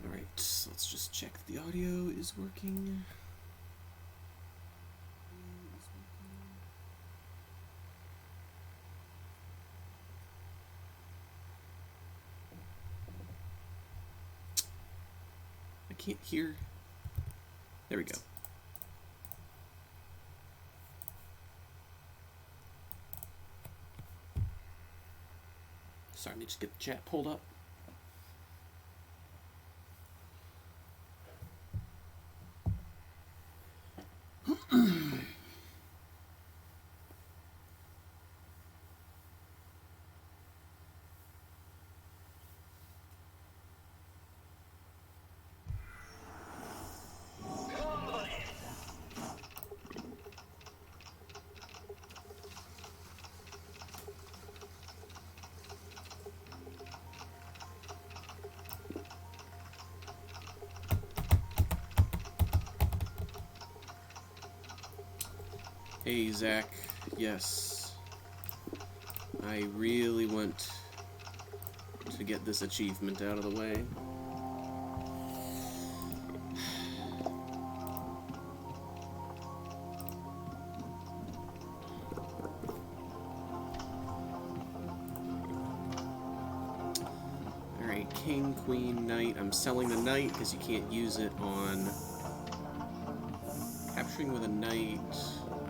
Alright, let's just check the audio is working. I can't hear. There we go. Sorry, let me just get the chat pulled up. Hey, Zach. Yes. I really want to get this achievement out of the way. Alright, king, queen, knight. I'm selling the knight because you can't use it on capturing with a knight.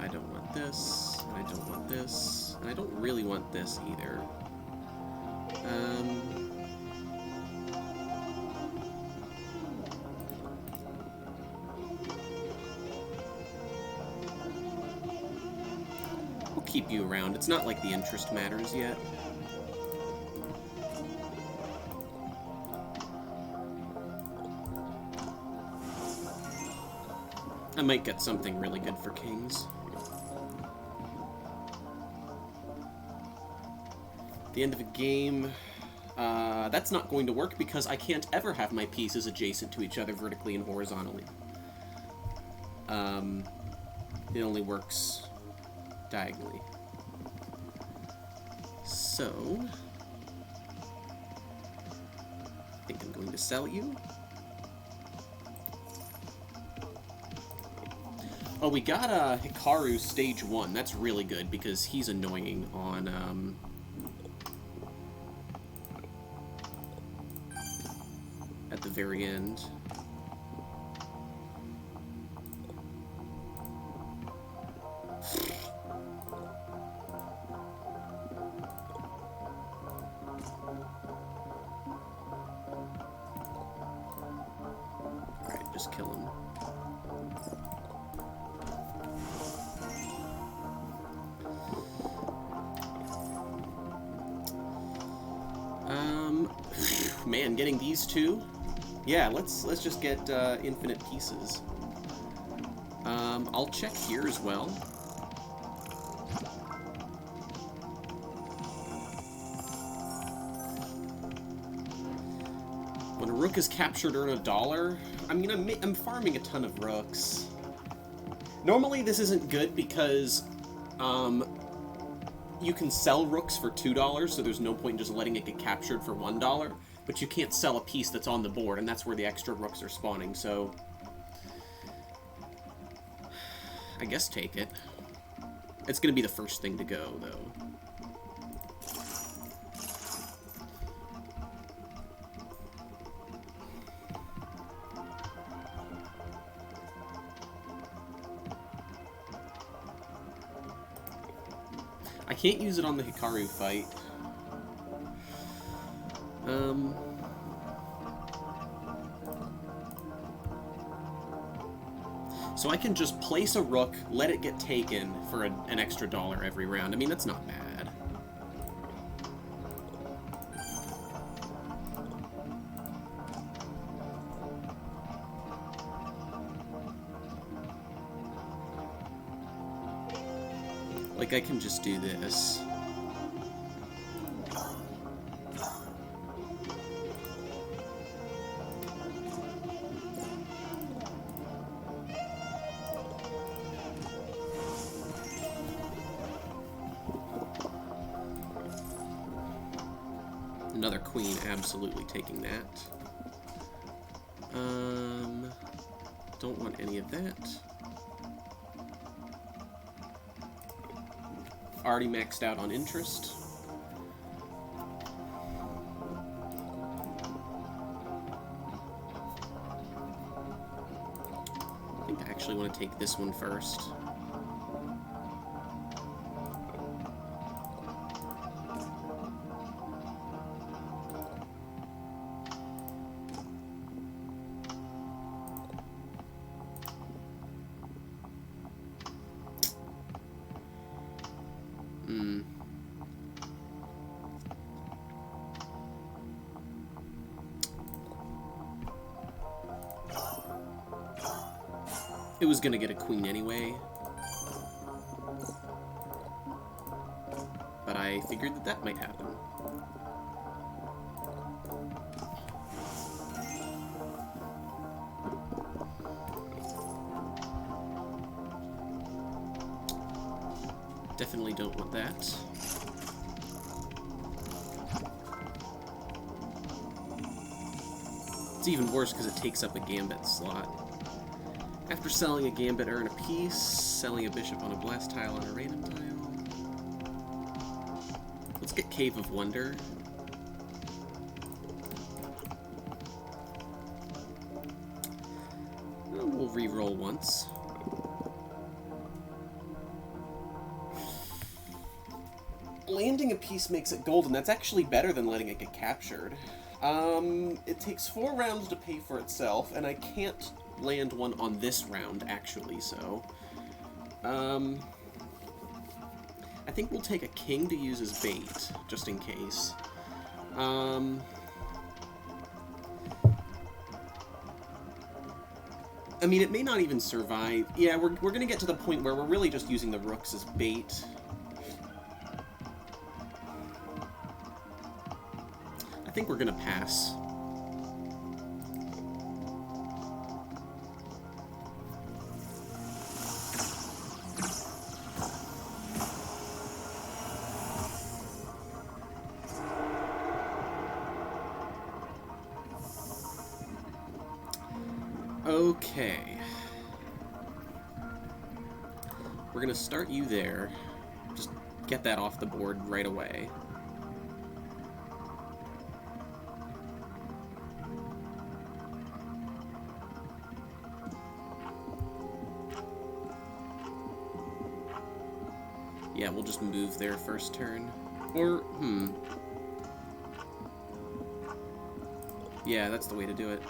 I don't want this, and I don't want this, and I don't really want this either. We'll keep you around. It's not like the interest matters yet. I might get something really good for kings. The end of a game, that's not going to work because I can't ever have my pieces adjacent to each other vertically and horizontally. It only works diagonally. So, I think I'm going to sell you. Oh, we got Hikaru stage 1. That's really good because he's annoying on at the very end. Alright, just kill him. Man, getting these two? Yeah, let's just get infinite pieces. I'll check here as well. When a rook is captured, earn $1. I mean, I'm farming a ton of rooks. Normally this isn't good because you can sell rooks for $2, so there's no point in just letting it get captured for $1. But you can't sell a piece that's on the board, and that's where the extra rooks are spawning, so I guess take it. It's gonna be the first thing to go, though. I can't use it on the Hikaru fight. So I can just place a rook, let it get taken for an extra $1 every round. I mean, that's not bad. Like, I can just do this. another queen, absolutely taking that. Don't want any of that. Already maxed out on interest. I think I actually want to take this one first. It was gonna get a queen anyway, but I figured that that might happen. Definitely don't want that. It's even worse because it takes up a gambit slot. After selling a gambit, earn a piece. Selling a bishop on a blast tile on a random tile. Let's get Cave of Wonder. We'll re-roll once. Landing a piece makes it golden. That's actually better than letting it get captured. It takes 4 rounds to pay for itself, and I can't land one on this round, actually, so... I think we'll take a king to use as bait, just in case. I mean, it may not even survive. Yeah, we're gonna get to the point where we're really just using the rooks as bait. I think we're gonna pass. Okay. We're gonna start you there. Just get that off the board right away. Yeah, we'll just move there first turn. Or, yeah, that's the way to do it.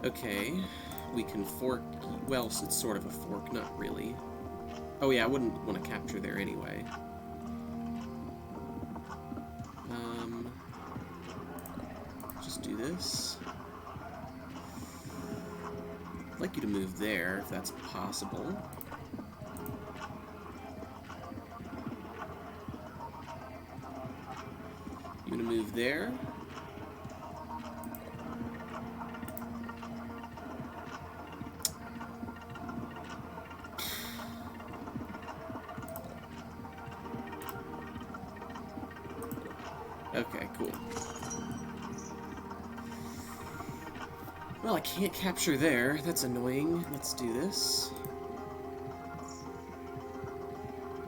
Okay, we can fork... Well, it's sort of a fork, not really. Oh yeah, I wouldn't want to capture there anyway. Just do this. I'd like you to move there, if that's possible. You want to move there? Okay, cool. Well, I can't capture there. That's annoying. Let's do this.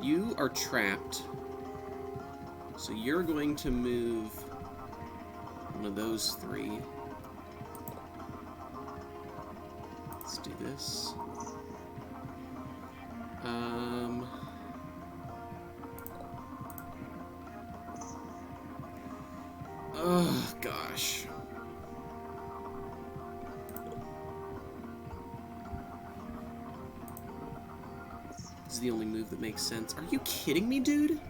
You are trapped. So you're going to move one of those 3. Let's do this. Oh, gosh. This is the only move that makes sense. Are you kidding me, dude?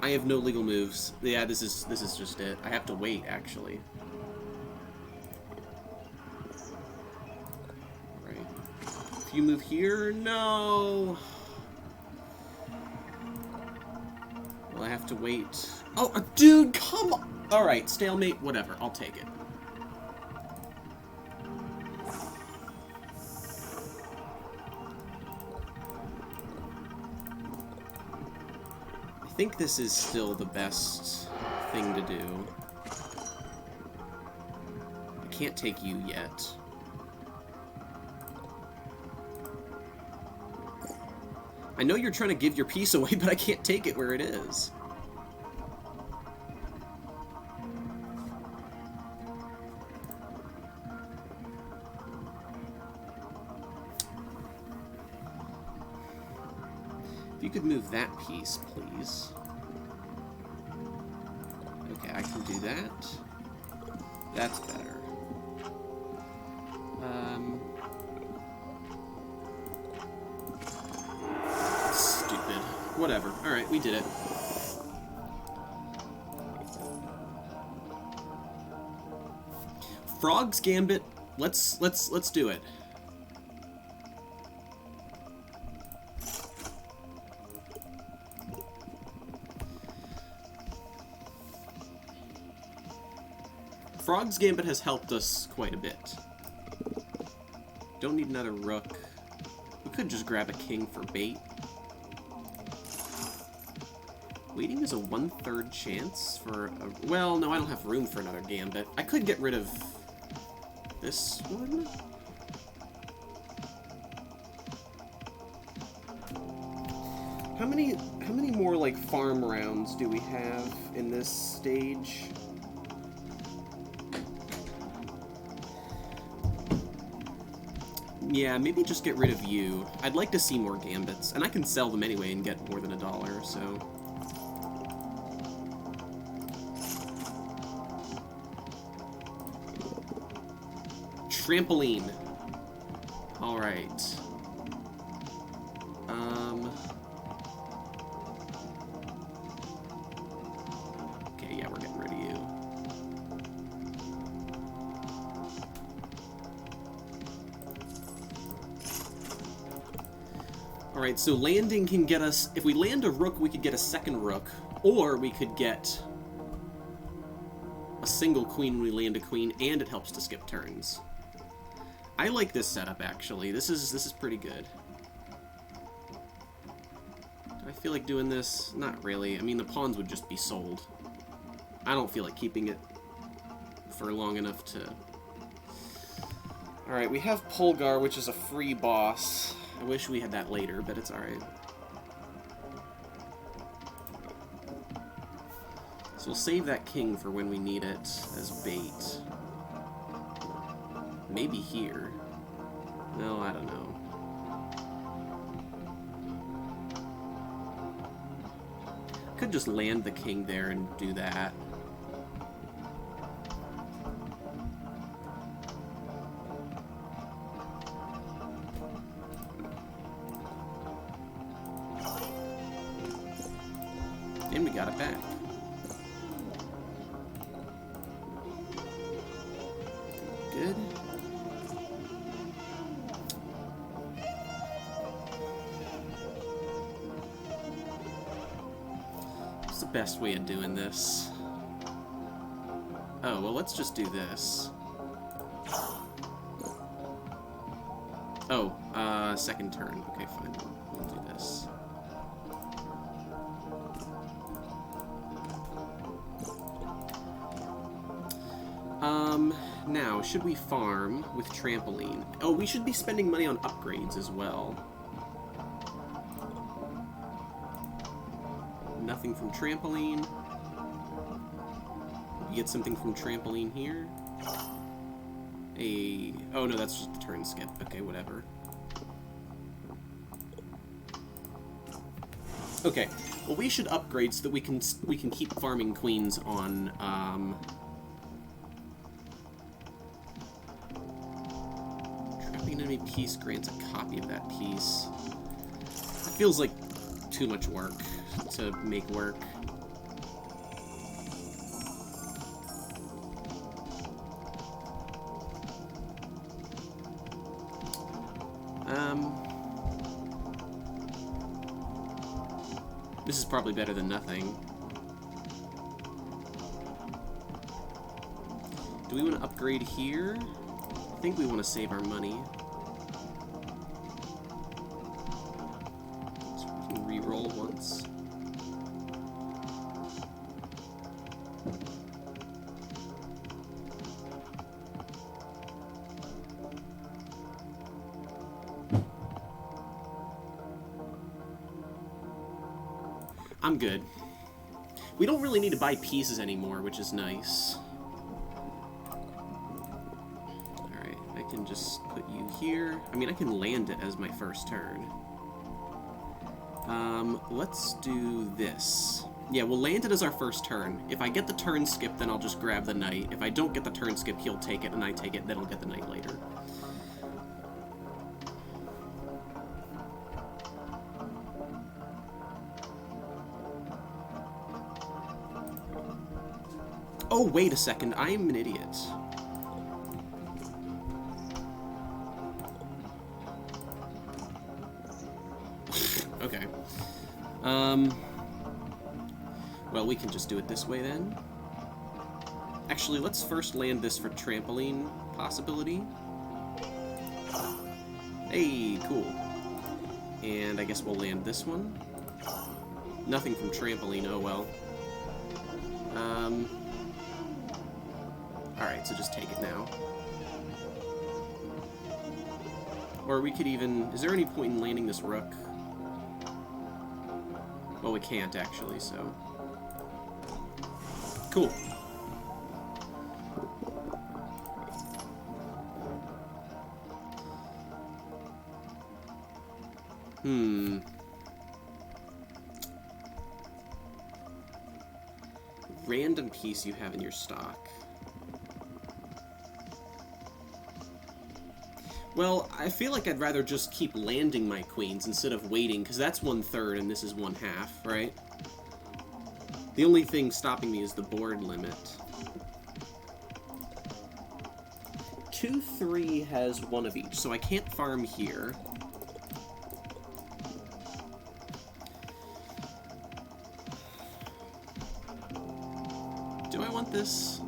I have no legal moves. Yeah, this is just it. I have to wait, actually. Right. If you move here, no. Well, I have to wait Oh, dude, come on! Alright, stalemate, whatever, I'll take it. I think this is still the best thing to do. I can't take you yet. I know you're trying to give your piece away, but I can't take it where it is. If you could move that piece, please. Okay, I can do that. That's better. Stupid. Whatever. Alright, we did it. Frog's Gambit. Let's do it. Frog's Gambit has helped us quite a bit. Don't need another rook. We could just grab a king for bait. Waiting is a 1/3 chance for a... Well, no, I don't have room for another Gambit. I could get rid of this one. How many more, like, farm rounds do we have in this stage? Yeah, maybe just get rid of you. I'd like to see more Gambits, and I can sell them anyway and get more than $1, so... Trampoline. Alright. Okay, yeah, we're getting rid of you. Alright, so landing can get us... If we land a rook, we could get a second rook, or we could get a single queen when we land a queen, and it helps to skip turns. I like this setup, actually. This is pretty good. Do I feel like doing this? Not really. I mean, the pawns would just be sold. I don't feel like keeping it for long enough to... Alright, we have Polgar, which is a free boss. I wish we had that later, but it's alright. So we'll save that king for when we need it as bait. Maybe here. No, I don't know. Could just land the king there and do that. And we got it back. Good. What's the best way of doing this? Oh, well, let's just do this. Oh, second turn. Okay, fine. We'll do this. Now, should we farm with trampoline? Oh, we should be spending money on upgrades as well. Nothing from trampoline. We get something from trampoline here. Oh no, that's just the turn skip. Okay, whatever. Okay, well we should upgrade so that we can keep farming queens on trapping enemy piece grants a copy of that piece. It feels like too much work to make work. This is probably better than nothing. Do we want to upgrade here? I think we want to save our money. So we can re-roll once. I'm good. We don't really need to buy pieces anymore, which is nice. Alright, I can just put you here. I mean, I can land it as my first turn. Let's do this. Yeah, we'll land it as our first turn. If I get the turn skip, then I'll just grab the knight. If I don't get the turn skip, he'll take it, and I take it, then I'll get the knight later. Oh, wait a second. I am an idiot. Okay. Well, we can just do it this way then. Actually, let's first land this for trampoline possibility. Hey, cool. And I guess we'll land this one. Nothing from trampoline, oh well. Alright, so just take it now. Or we could even... Is there any point in landing this rook? Well, we can't, actually, so... Cool. Random piece you have in your stock. Well, I feel like I'd rather just keep landing my queens instead of waiting, because that's 1/3 and this is 1/2, right? The only thing stopping me is the board limit. 2-3 has one of each, so I can't farm here. Do I want this?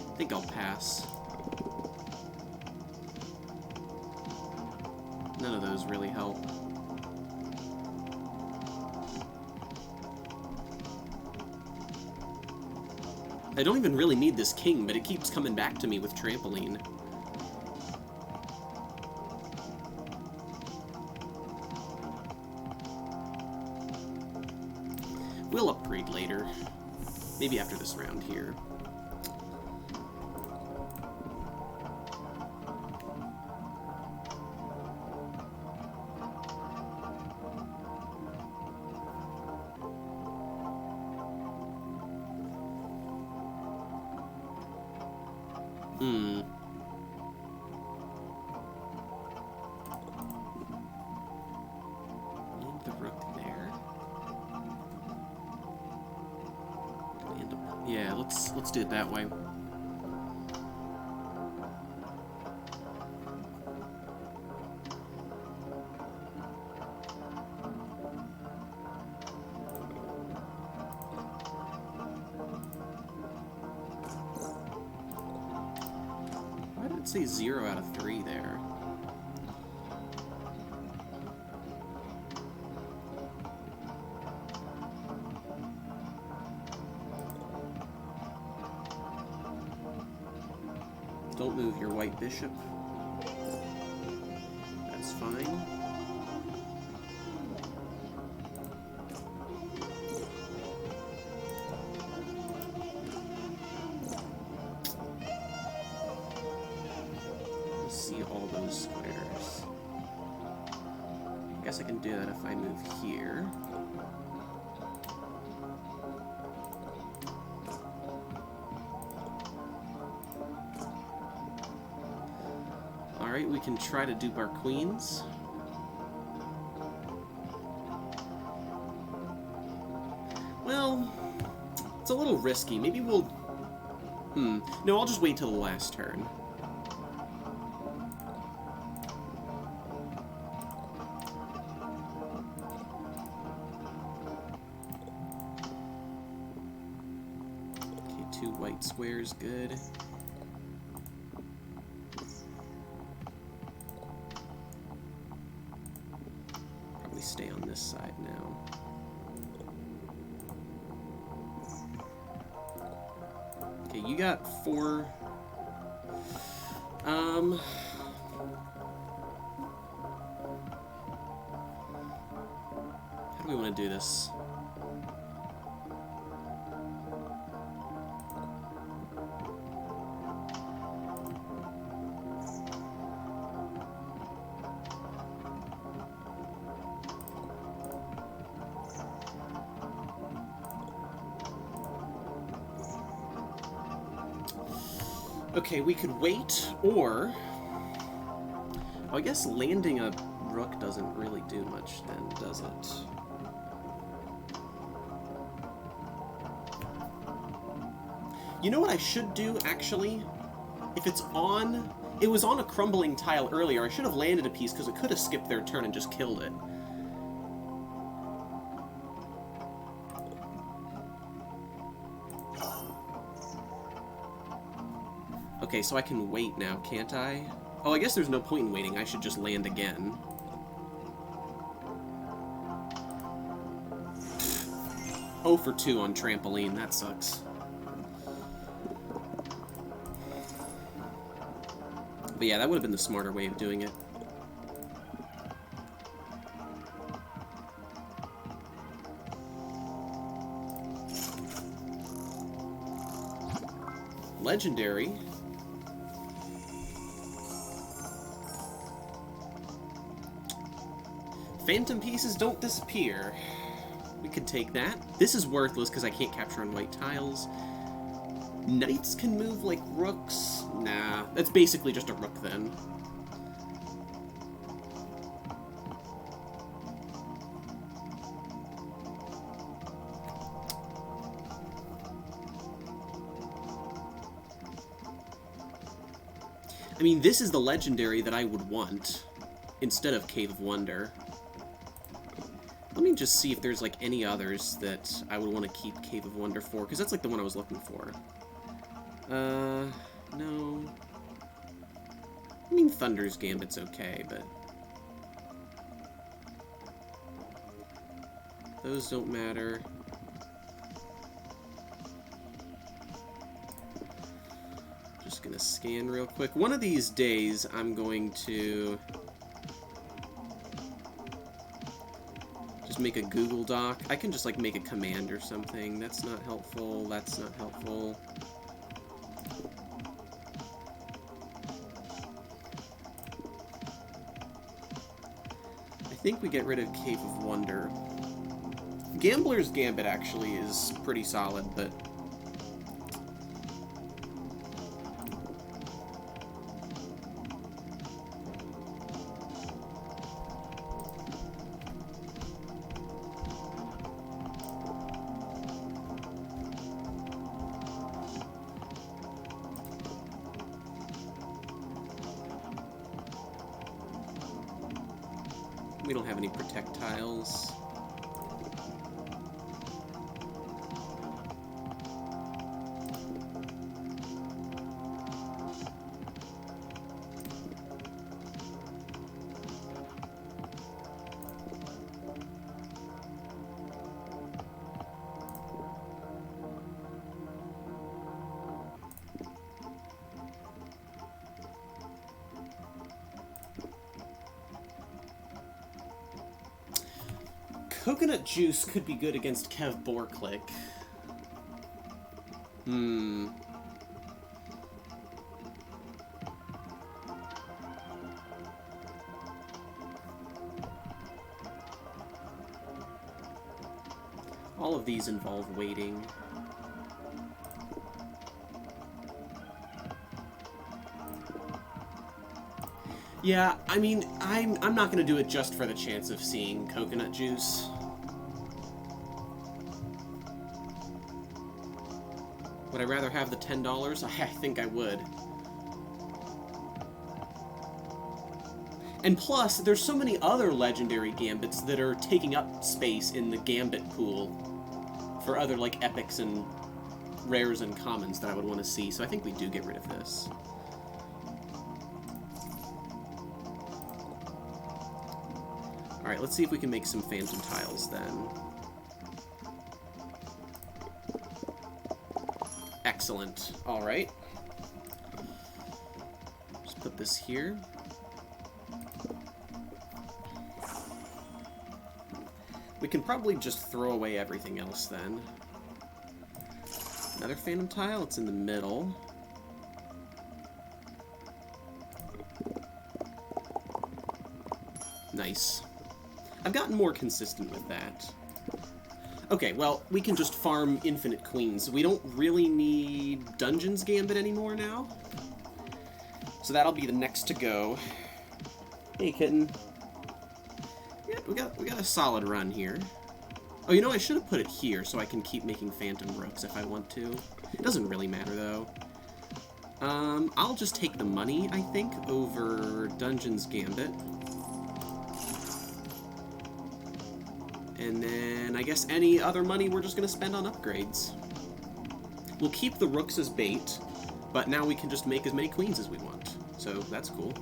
I think I'll pass. None of those really help. I don't even really need this king, but it keeps coming back to me with trampoline. We'll upgrade later. Maybe after this round here. Leave the rook there. Yeah, let's do it that way. Why did it say 0 out of 3 there? Don't move your white bishop. That's fine. Let's see all those squares. I guess I can do that if I move here. Alright, we can try to dupe our queens. Well, it's a little risky. Maybe we'll... No, I'll just wait till the last turn. 2 white squares good. Probably stay on this side now. Okay, you got 4. How do we want to do this? Okay, we could wait, or... Oh, I guess landing a rook doesn't really do much then, does it? You know what I should do, actually? If it's on... It was on a crumbling tile earlier. I should have landed a piece, because it could have skipped their turn and just killed it. Okay, so I can wait now, can't I? Oh, I guess there's no point in waiting. I should just land again. Oh for 2 on trampoline. That sucks. But yeah, that would have been the smarter way of doing it. Legendary. Phantom pieces don't disappear. We could take that. This is worthless because I can't capture on white tiles. Knights can move like rooks. Nah, that's basically just a rook then. I mean, this is the legendary that I would want instead of Cave of Wonder. Let me just see if there's, like, any others that I would want to keep Cave of Wonder for, because that's, like, the one I was looking for. No. I mean, Thunder's Gambit's okay, but... those don't matter. Just gonna scan real quick. One of these days, I'm going to... make a Google Doc. I can just like make a command or something. That's not helpful. That's not helpful. I think we get rid of Cave of Wonder. Gambler's Gambit actually is pretty solid, but we don't have any projectiles. Coconut Juice could be good against Kev Borklick. All of these involve waiting. Yeah, I mean, I'm not gonna do it just for the chance of seeing Coconut Juice. Would I rather have the $10? I think I would. And plus, there's so many other legendary gambits that are taking up space in the gambit pool for other, like, epics and rares and commons that I would want to see, so I think we do get rid of this. Alright, let's see if we can make some phantom tiles then. Excellent. Alright. Just put this here. We can probably just throw away everything else then. Another phantom tile, it's in the middle. Nice. I've gotten more consistent with that. Okay, well, we can just farm infinite queens. We don't really need Dungeons Gambit anymore now. So that'll be the next to go. Hey, kitten. Yeah, we got a solid run here. Oh, you know, I should have put it here so I can keep making phantom rooks if I want to. It doesn't really matter, though. I'll just take the money, I think, over Dungeons Gambit. And then, I guess any other money we're just going to spend on upgrades. We'll keep the rooks as bait, but now we can just make as many queens as we want. So, that's cool.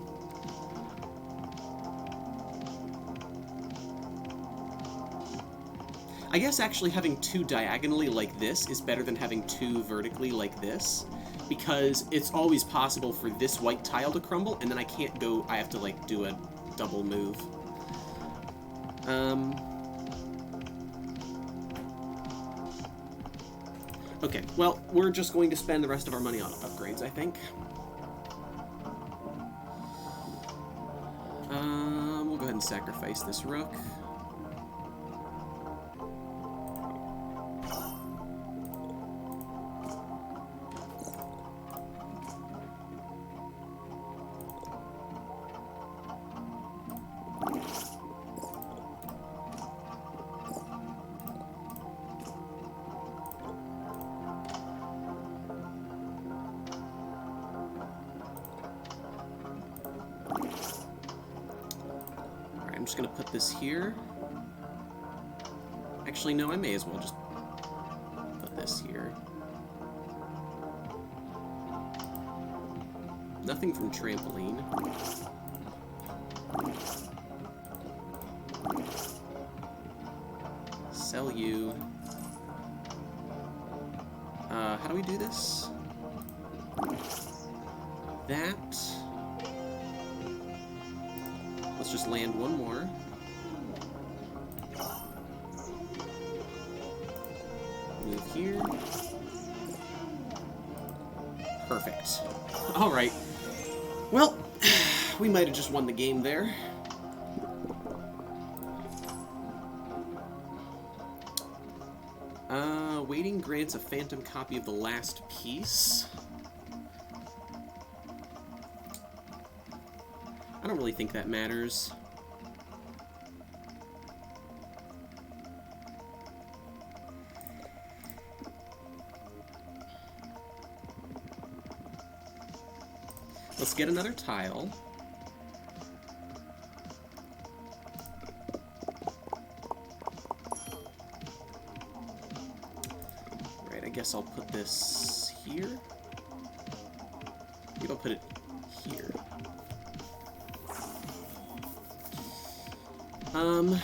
I guess actually having two diagonally like this is better than having two vertically like this, because it's always possible for this white tile to crumble, and then I can't go, I have to, like, do a double move. Okay, well, we're just going to spend the rest of our money on upgrades, I think. We'll go ahead and sacrifice this rook. I'm just going to put this here. Actually, no, I may as well just put this here. Nothing from trampoline. Sell you. How do we do this? That. Let's just land one more. Move here. Perfect. Alright. Well, we might have just won the game there. Waiting grants a phantom copy of the last piece. I don't really think that matters. Let's get another tile. Right, I guess I'll put this here. Maybe I'll put it here.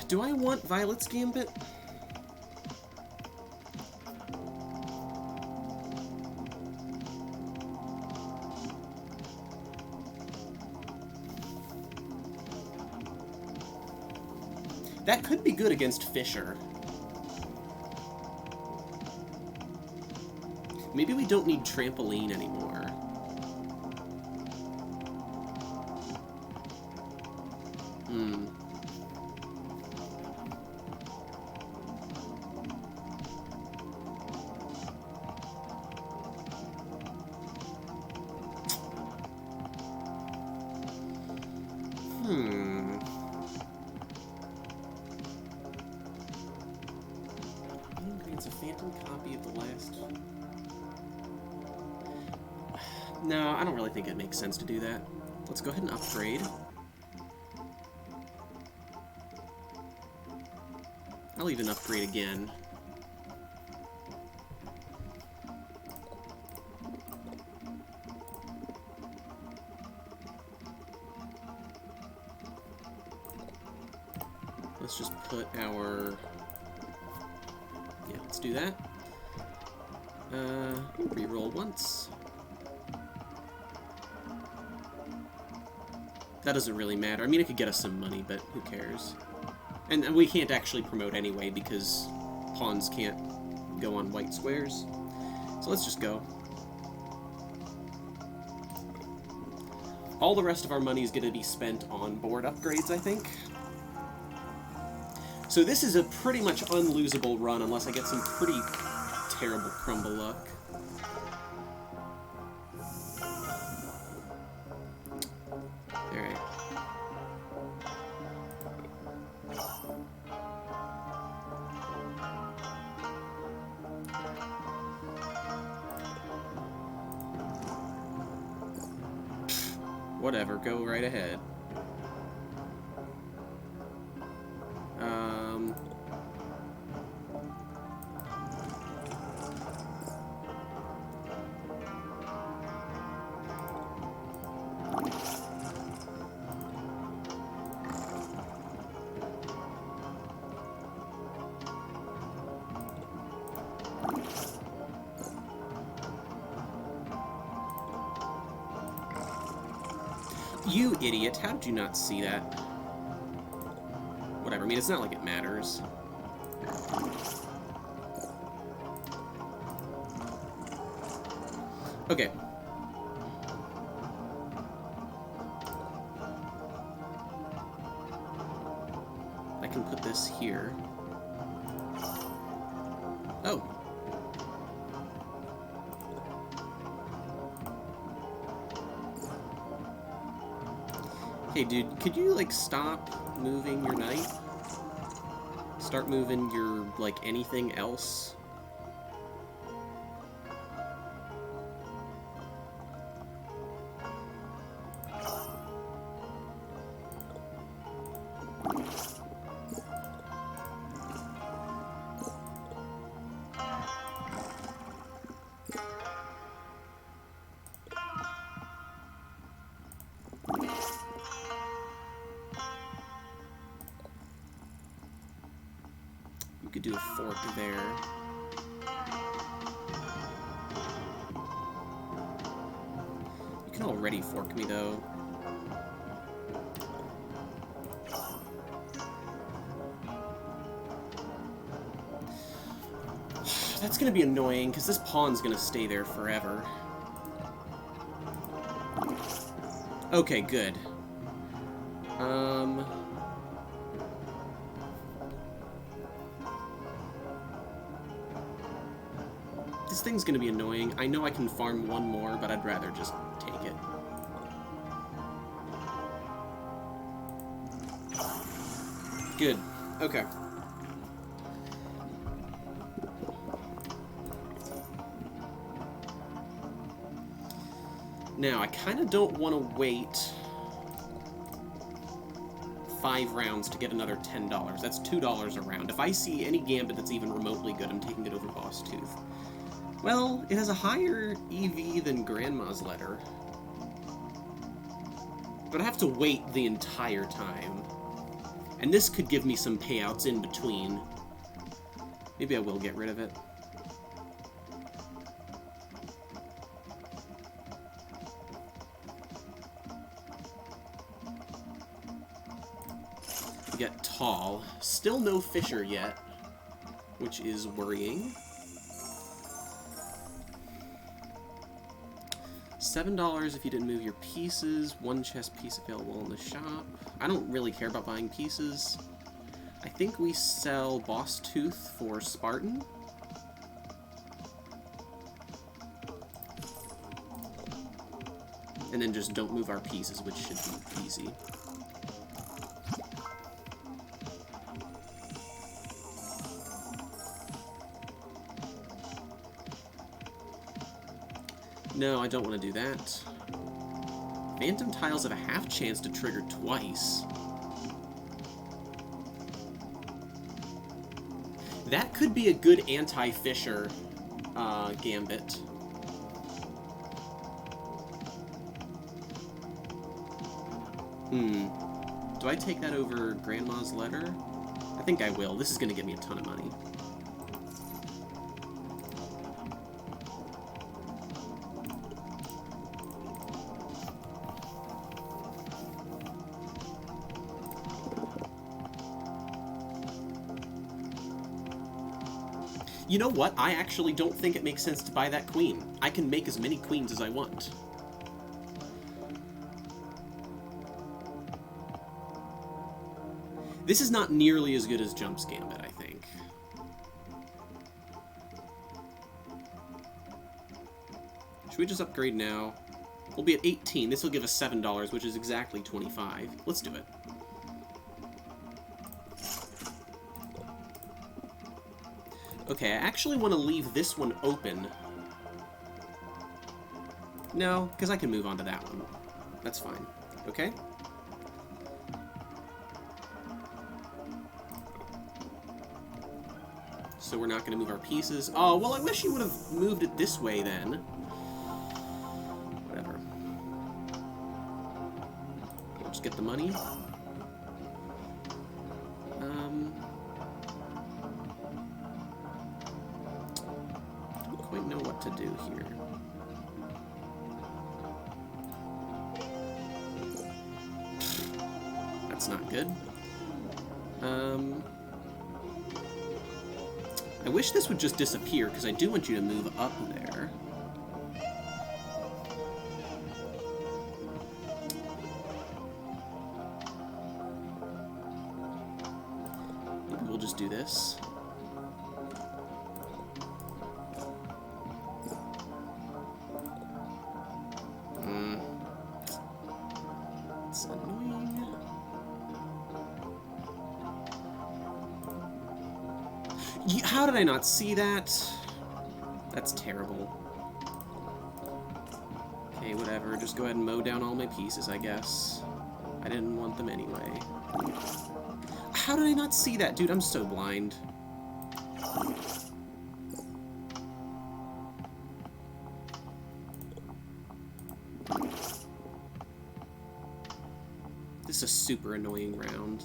Do I want Violet's Gambit? That could be good against Fisher. Maybe we don't need trampoline anymore. It's a phantom copy of the last... No, I don't really think it makes sense to do that. Let's go ahead and upgrade. I'll even upgrade again. Let's just put our... Yeah, let's do that. Reroll once. That doesn't really matter. I mean, it could get us some money, but who cares? And we can't actually promote anyway, because pawns can't go on white squares. So let's just go. All the rest of our money is going to be spent on board upgrades, I think. So this is a pretty much unlosable run unless I get some pretty terrible crumble luck. Alright. Whatever, go right ahead. You idiot, how did you not see that? Whatever, I mean, it's not like it matters. Okay. I can put this here. Oh. Hey, dude, could you, like, stop moving your knight? Start moving your, like, anything else? You could do a fork there. You can already fork me, though. That's gonna be annoying, because this pawn's gonna stay there forever. Okay, good. This thing's gonna be annoying. I know I can farm one more, but I'd rather just take it. Good. Okay. Now, I kind of don't want to wait 5 rounds to get another $10. That's $2 a round. If I see any gambit that's even remotely good, I'm taking it over Boss Tooth. Well, it has a higher EV than Grandma's Letter. But I have to wait the entire time. And this could give me some payouts in between. Maybe I will get rid of it. We get Tall. Still no Fisher yet, which is worrying. $7 if you didn't move your pieces. 1 chess piece available in the shop. I don't really care about buying pieces. I think we sell Boss Tooth for Spartan. And then just don't move our pieces, which should be easy. No, I don't want to do that. Phantom tiles have a half chance to trigger twice. That could be a good anti-Fisher gambit. Do I take that over Grandma's Letter? I think I will. This is going to get me a ton of money. You know what? I actually don't think it makes sense to buy that queen. I can make as many queens as I want. This is not nearly as good as Jump's Gambit, I think. Should we just upgrade now? We'll be at 18. This will give us $7, which is exactly 25. Let's do it. Okay, I actually want to leave this one open. No, because I can move on to that one. That's fine. Okay? So we're not going to move our pieces. Oh, well, I wish you would have moved it this way then. Whatever. We'll just get the money. Don't quite know what to do here. That's not good. I wish this would just disappear, because I do want you to move up there. Maybe we'll just do this. It's annoying. How did I not see that? That's terrible. Okay, whatever. Just go ahead and mow down all my pieces, I guess. I didn't want them anyway. How did I not see that? Dude, I'm so blind. This is a super annoying round.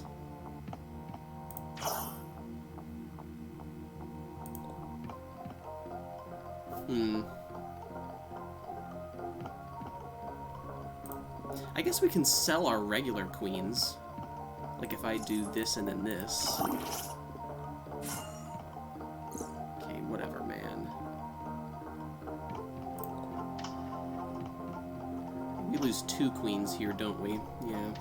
I guess we can sell our regular queens. Like if I do this and then this. Okay, whatever, man. We lose 2 queens here, don't we? Yeah.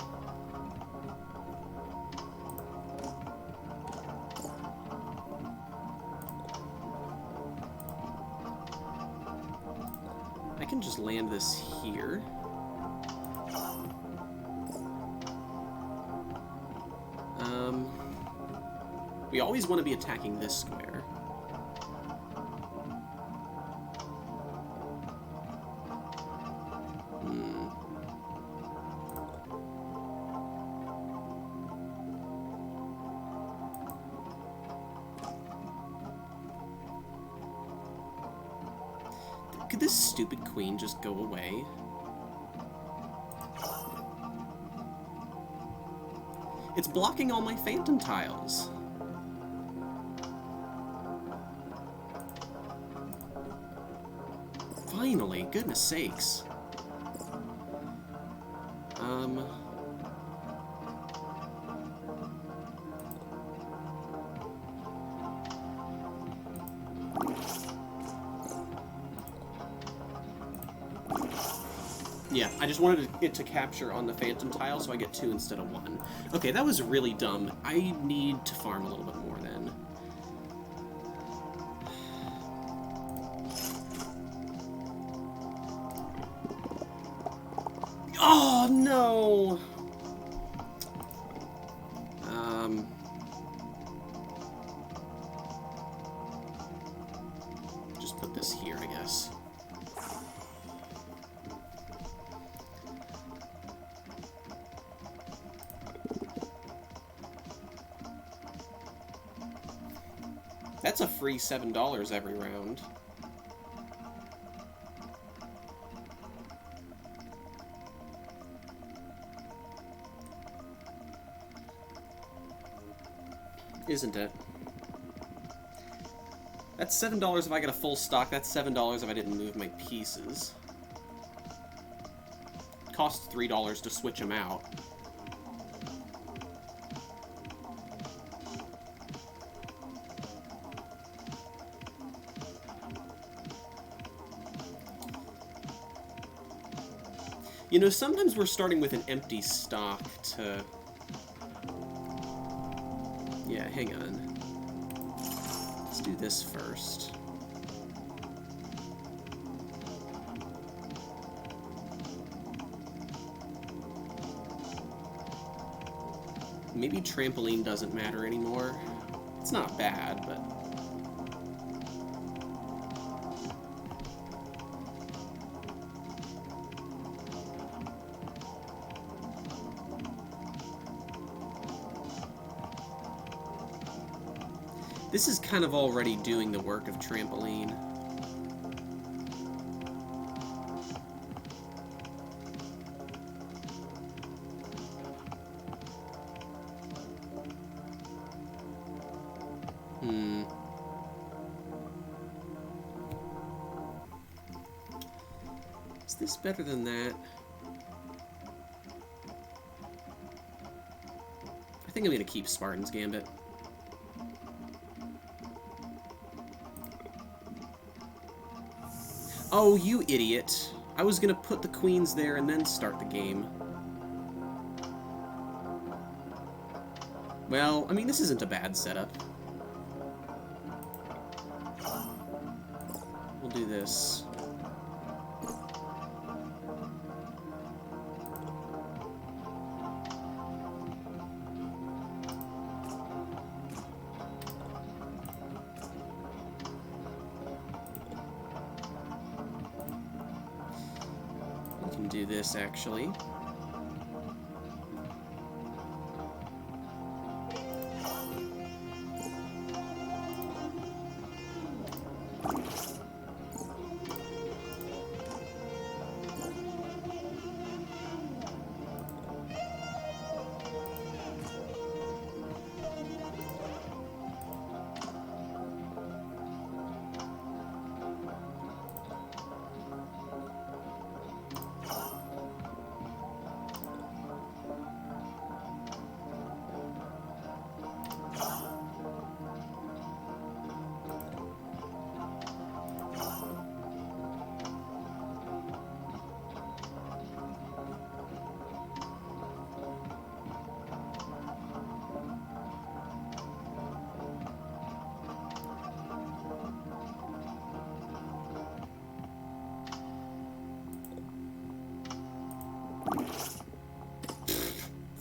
I can just land this here. We always want to be attacking this square. Could this stupid queen just go away? It's blocking all my phantom tiles. Finally, goodness sakes. Yeah, I just wanted it to capture on the phantom tile, so I get 2 instead of 1. Okay, that was really dumb. I need to farm a little bit more then. Oh, no! Just put this here, I guess. That's a free $7 every round. Isn't it? That's $7 if I get a full stock. That's $7 if I didn't move my pieces. Costs $3 to switch them out. You know, sometimes we're starting with an empty stock to... Yeah, hang on. Let's do this first. Maybe trampoline doesn't matter anymore. It's not bad, but... This is kind of already doing the work of trampoline. Is this better than that? I think I'm going to keep Spartan's Gambit. Oh, you idiot. I was gonna put the queens there and then start the game. Well, I mean, this isn't a bad setup. We'll do this. Do this actually.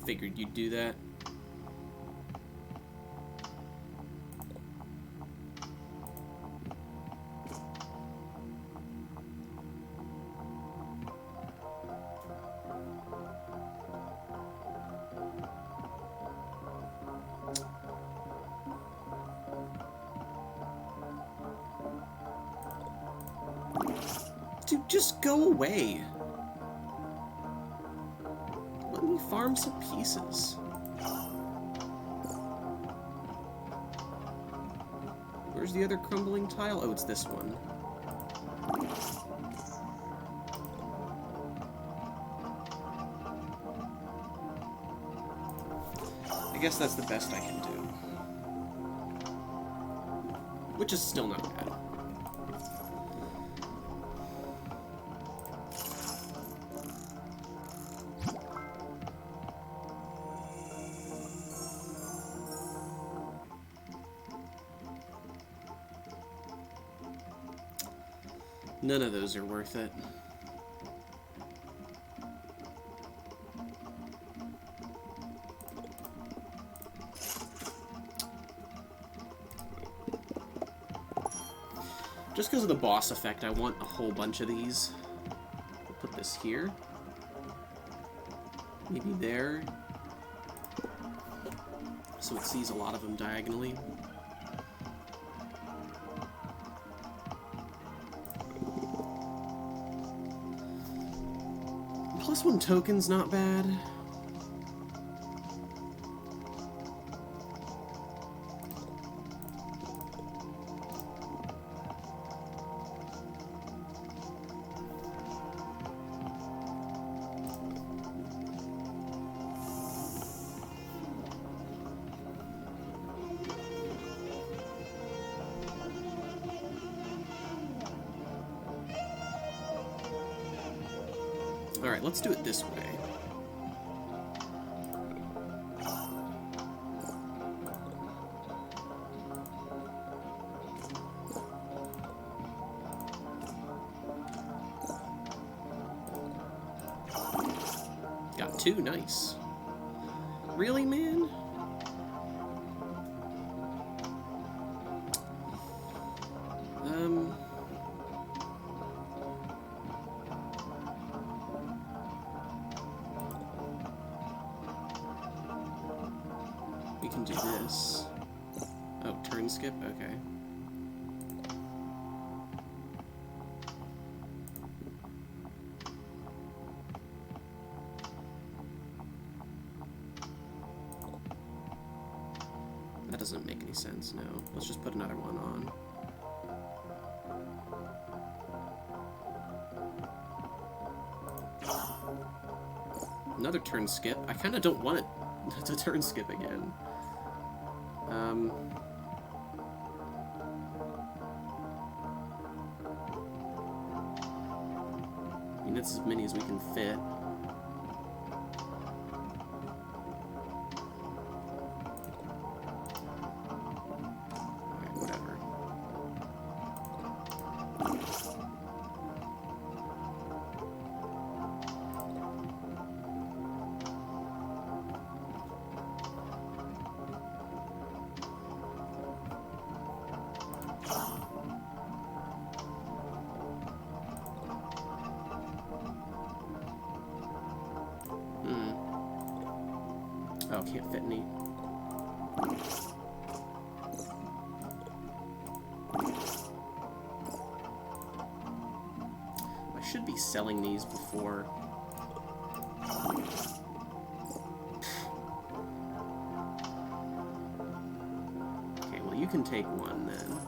Figured you'd do that. Dude, just go away. Let me farm some pieces. Where's the other crumbling tile? Oh, it's this one. I guess that's the best I can do. Which is still not bad. None of those are worth it. Just because of the boss effect, I want a whole bunch of these. I'll put this here. Maybe there. So it sees a lot of them diagonally. +1 token's not bad. Alright, let's do it this way. Got 2, nice. Really, man? We can do this. Oh, turn skip? Okay. That doesn't make any sense, no. Let's just put another one on. Another turn skip. I kind of don't want it to turn skip again. I mean, that's as many as we can fit. Alright, whatever. Oh, can't fit any. I should be selling these before. Okay, well, you can take one then.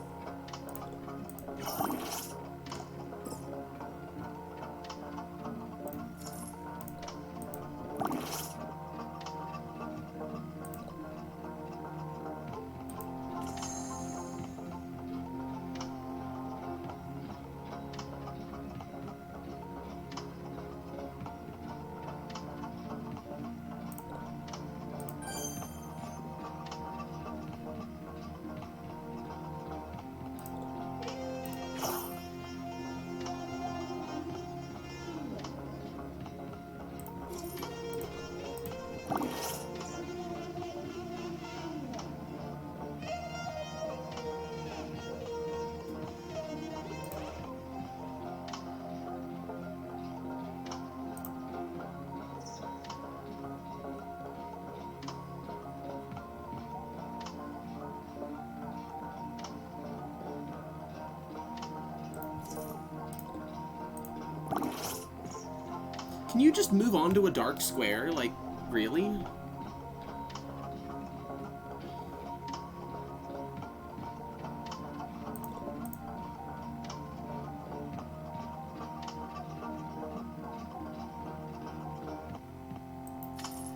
Can you just move on to a dark square? Like, really?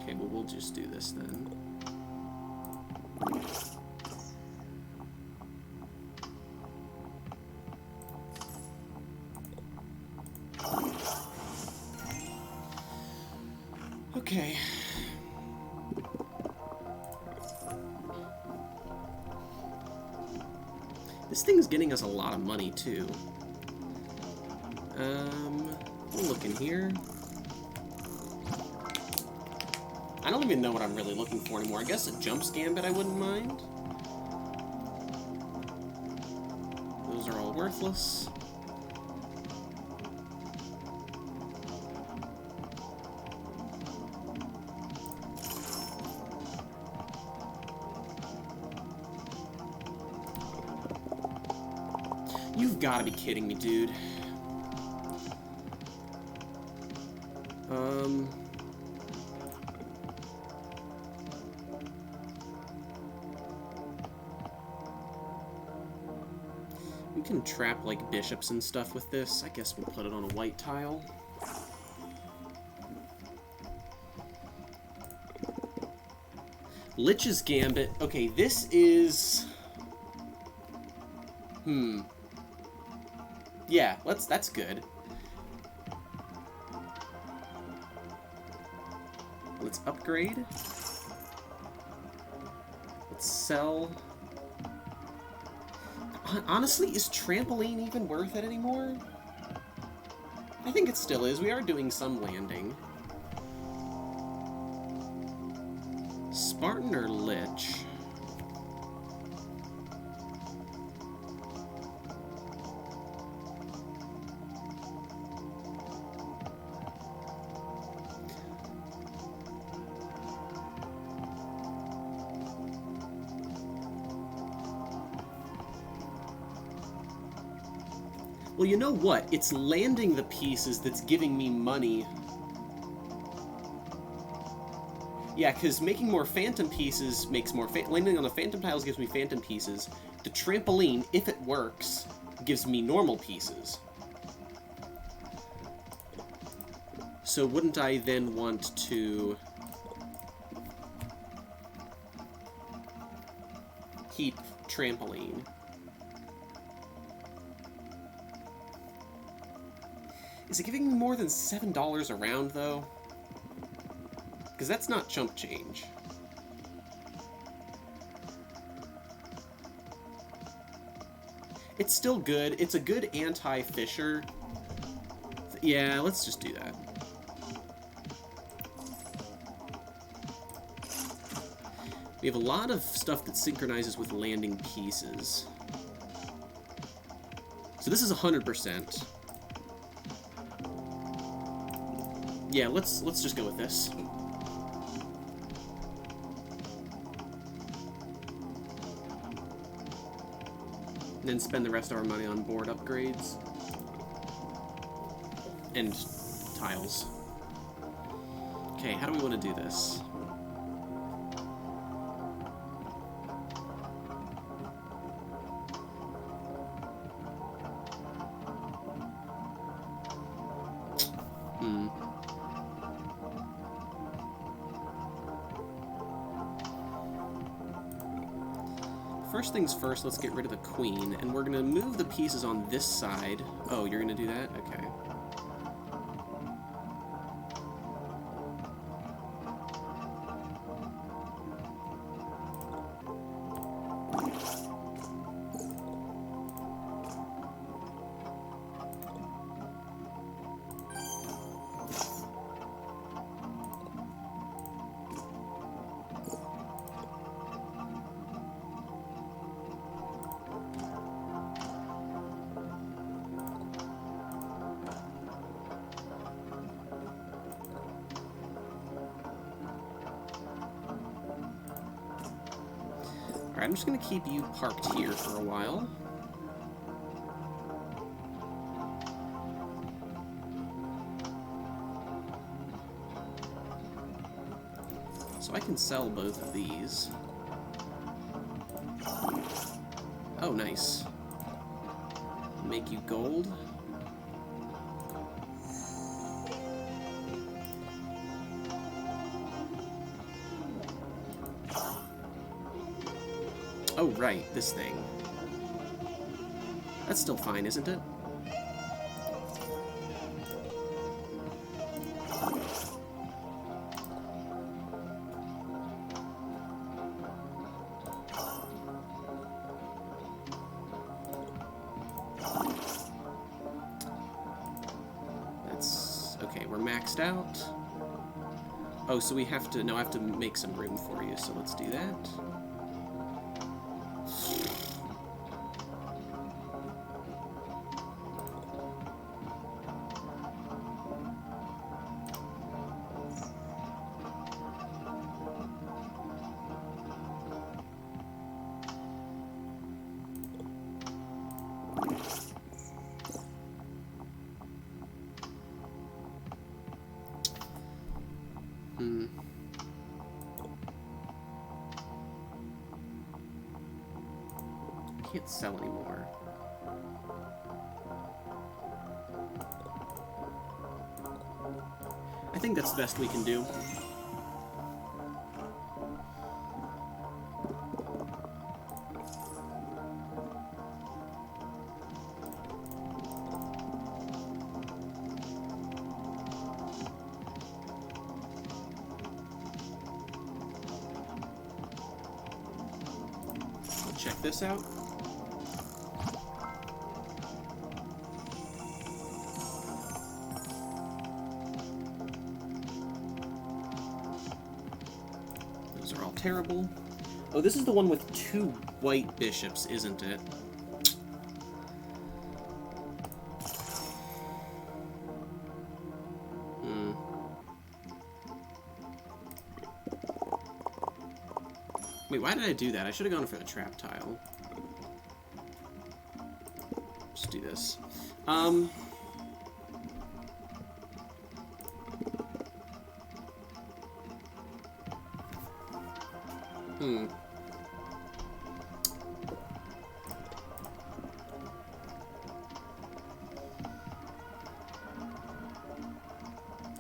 Okay, well, we'll just do this then. Okay. This thing's getting us a lot of money, too. We'll look in here. I don't even know what I'm really looking for anymore. I guess a jumps gambit I wouldn't mind. Those are all worthless. You've got to be kidding me, dude. We can trap, like, bishops and stuff with this. I guess we'll put it on a white tile. Lich's Gambit. Okay, this is... Yeah, that's good. upgrade. Let's sell. Honestly, is trampoline even worth it anymore? I think it still is. We are doing some landing. Spartan or Lich? Well, you know what? It's landing the pieces that's giving me money. Yeah, because making more phantom pieces makes more... landing on the phantom tiles gives me phantom pieces. The trampoline, if it works, gives me normal pieces. So wouldn't I then want to keep trampoline? Is it giving me more than $7 a round, though? Because that's not chump change. It's still good. It's a good anti-fisher. Yeah, let's just do that. We have a lot of stuff that synchronizes with landing pieces. So this is 100%. Yeah, let's just go with this. And then spend the rest of our money on board upgrades. And tiles. Okay, how do we want to do this? First things first, let's get rid of the queen, and we're gonna move the pieces on this side. Oh, you're gonna do that? Okay. Alright, I'm just going to keep you parked here for a while. So I can sell both of these. Oh, nice. Make you gold. Oh, right, this thing. That's still fine, isn't it? That's... okay, we're maxed out. Oh, so we have to... no, I have to make some room for you, so let's do that. Can't sell anymore. I think that's the best we can do. check this out. Those are all terrible. Oh, this is the one with 2 white bishops, isn't it? Wait, why did I do that? I should have gone for the trap tile. Just do this.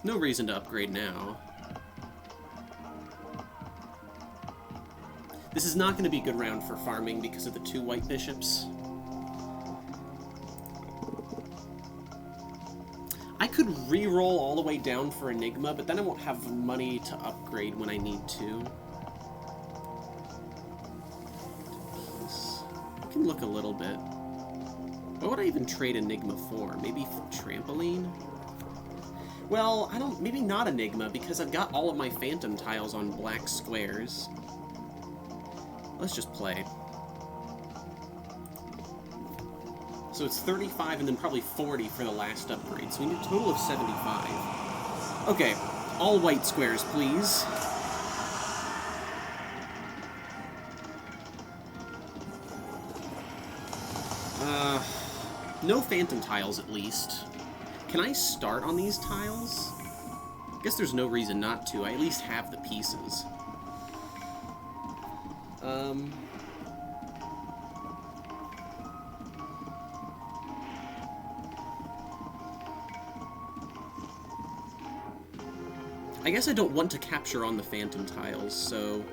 No reason to upgrade now. This is not going to be a good round for farming because of the 2 white bishops. I could re-roll all the way down for Enigma, but then I won't have money to upgrade when I need to. I can look a little bit. What would I even trade Enigma for? Maybe for Trampoline? Well, I don't... maybe not Enigma, because I've got all of my Phantom tiles on black squares. Let's just play. So it's 35 and then probably 40 for the last upgrade. So we need a total of 75. Okay, all white squares, please. No Phantom tiles, at least. Can I start on these tiles? I guess there's no reason not to. I at least have the pieces. I guess I don't want to capture on the Phantom tiles, so...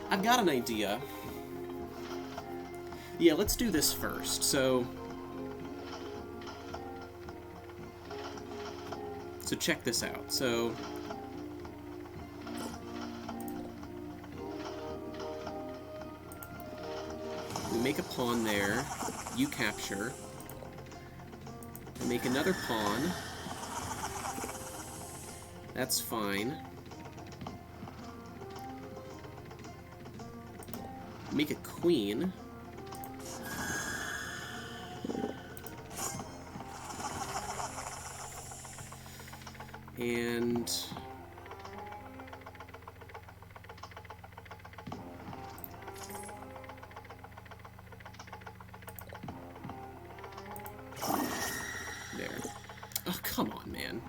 I've got an idea. Yeah, let's do this first. So check this out. So we make a pawn there. You capture. We make another pawn. That's fine. Make a queen. And there. Oh, come on, man.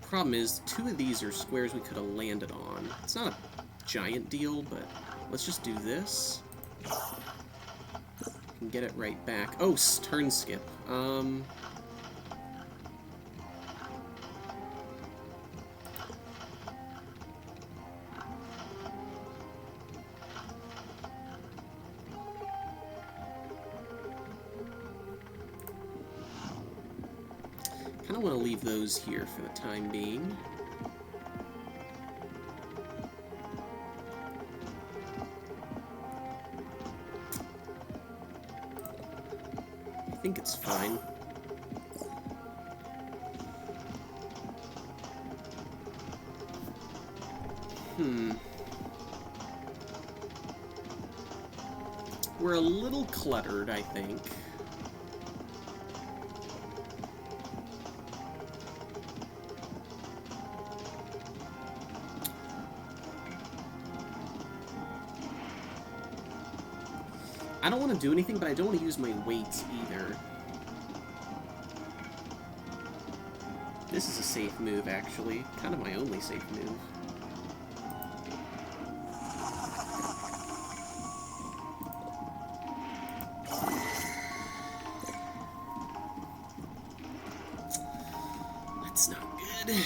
Problem is, 2 of these are squares we could have landed on. It's not a giant deal, but let's just do this. And get it right back. Oh, turn skip. Kind of want to leave those here for the time being. I think it's fine. We're a little cluttered, I think. I don't want to do anything, but I don't want to use my weights either. This is a safe move, actually. Kind of my only safe move. That's not good.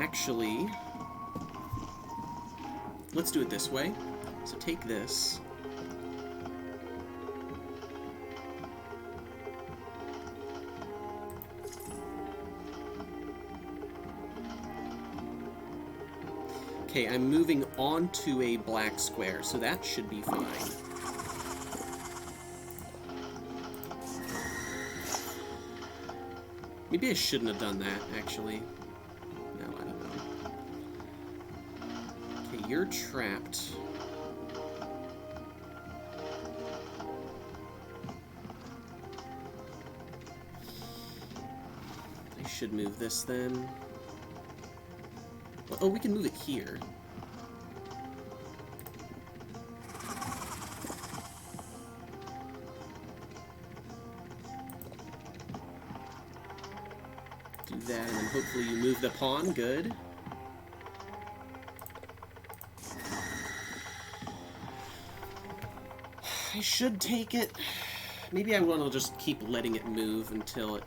Actually, let's do it this way. So take this. Okay, I'm moving onto a black square, so that should be fine. Maybe I shouldn't have done that, actually. No, I don't know. Okay, you're trapped. I should move this then. Oh, we can move it here. Do that, and then hopefully you move the pawn. Good. I should take it. Maybe I want to just keep letting it move until it...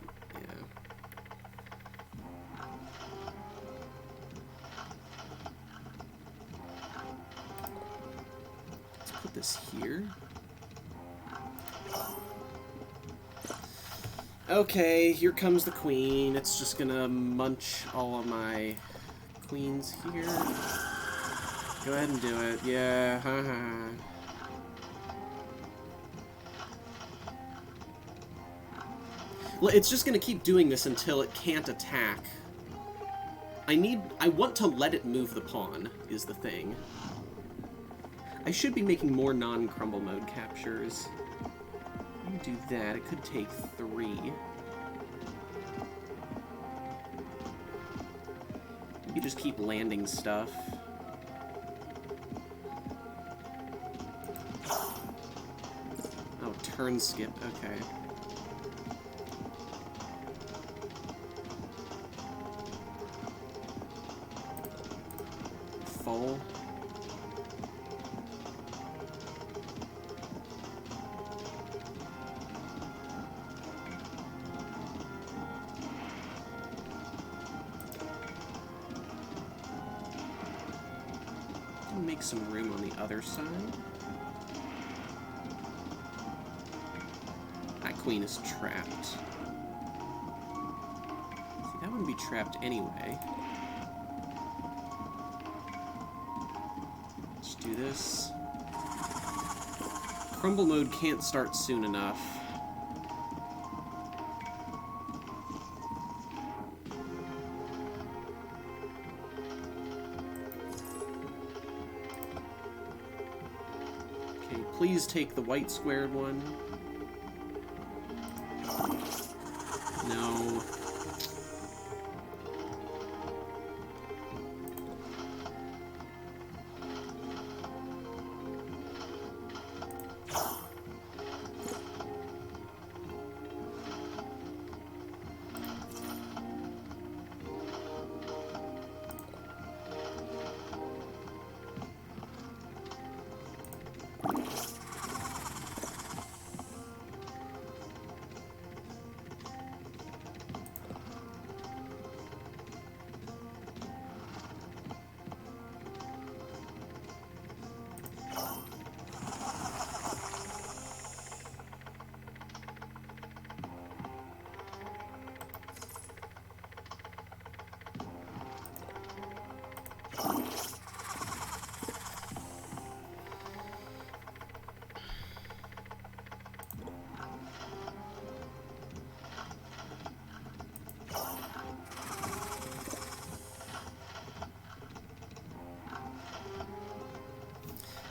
This here. Okay, here comes the queen. It's just gonna munch all of my queens here. Go ahead and do it. Yeah, haha. Well, it's just gonna keep doing this until it can't attack. I want to let it move the pawn, is the thing. I should be making more non-crumble mode captures. Let me do that. It could take 3. You just keep landing stuff. Oh, turn skip. Okay. Full. Make some room on the other side. That queen is trapped. See, that wouldn't be trapped anyway. Let's do this. Crumble mode can't start soon enough. Please take the white squared one. No.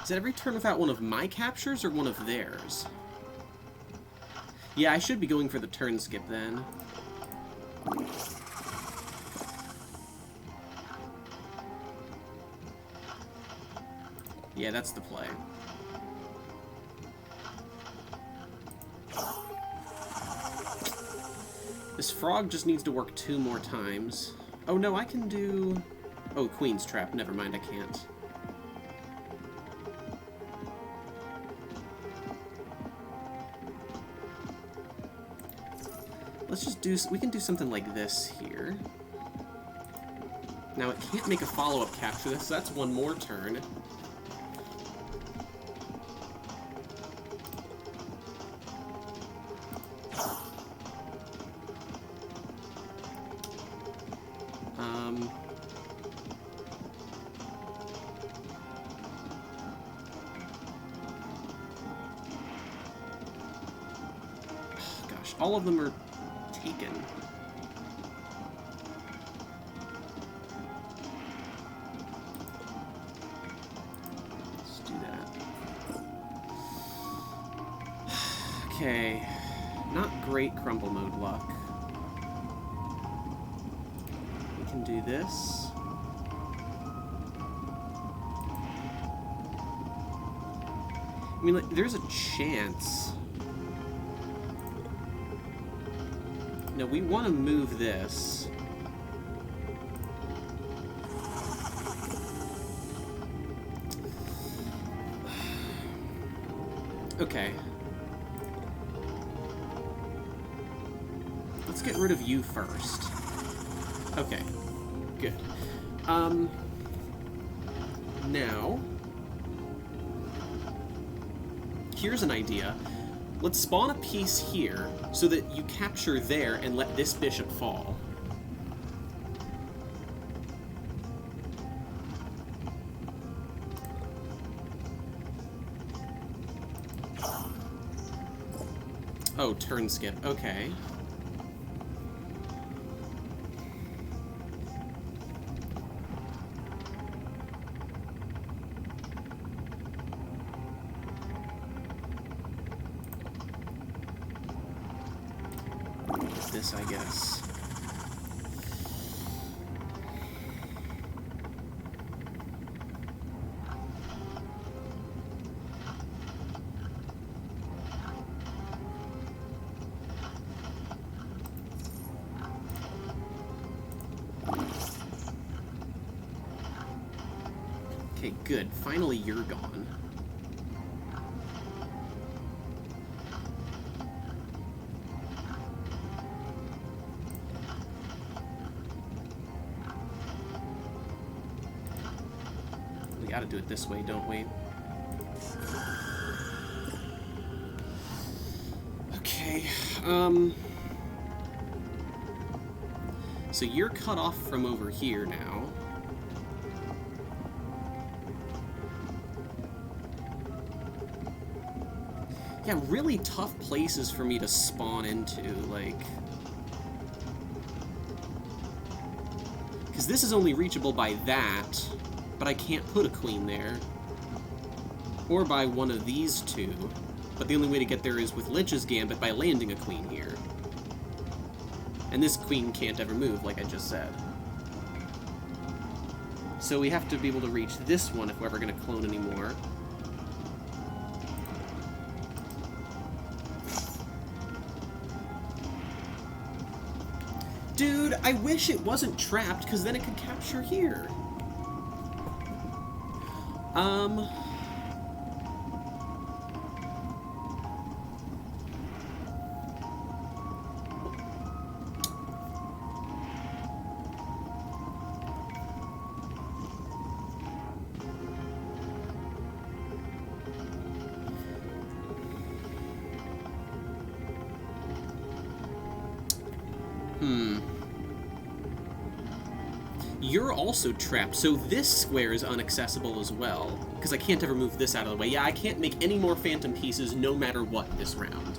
Is it every turn without one of my captures or one of theirs? Yeah, I should be going for the turn skip then. Yeah, that's the play. This frog just needs to work 2 more times. Oh no, I can do... Oh, queen's trap. Never mind, I can't. Let's just do... We can do something like this here. Now it can't make a follow-up capture this, so that's one more turn. Gosh, all of them are taken. Okay, not great crumble mode luck. We can do this. I mean, like, there's a chance. No, we want to move this. Okay. Let's get rid of you first. Okay, good. Now, here's an idea. Let's spawn a piece here so that you capture there and let this bishop fall. Oh, turn skip. Okay. This, I guess. Okay, good. Finally, you're gone. We gotta do it this way, don't we? Okay, so you're cut off from over here now. Yeah, really tough places for me to spawn into, like... Because this is only reachable by that, but I can't put a queen there. Or by one of these two. But the only way to get there is with Lich's Gambit by landing a queen here. And this queen can't ever move, like I just said. So we have to be able to reach this one if we're ever going to clone anymore. Dude, I wish it wasn't trapped, because then it could capture here. You're also trapped, so this square is unaccessible as well, because I can't ever move this out of the way. Yeah, I can't make any more phantom pieces no matter what this round.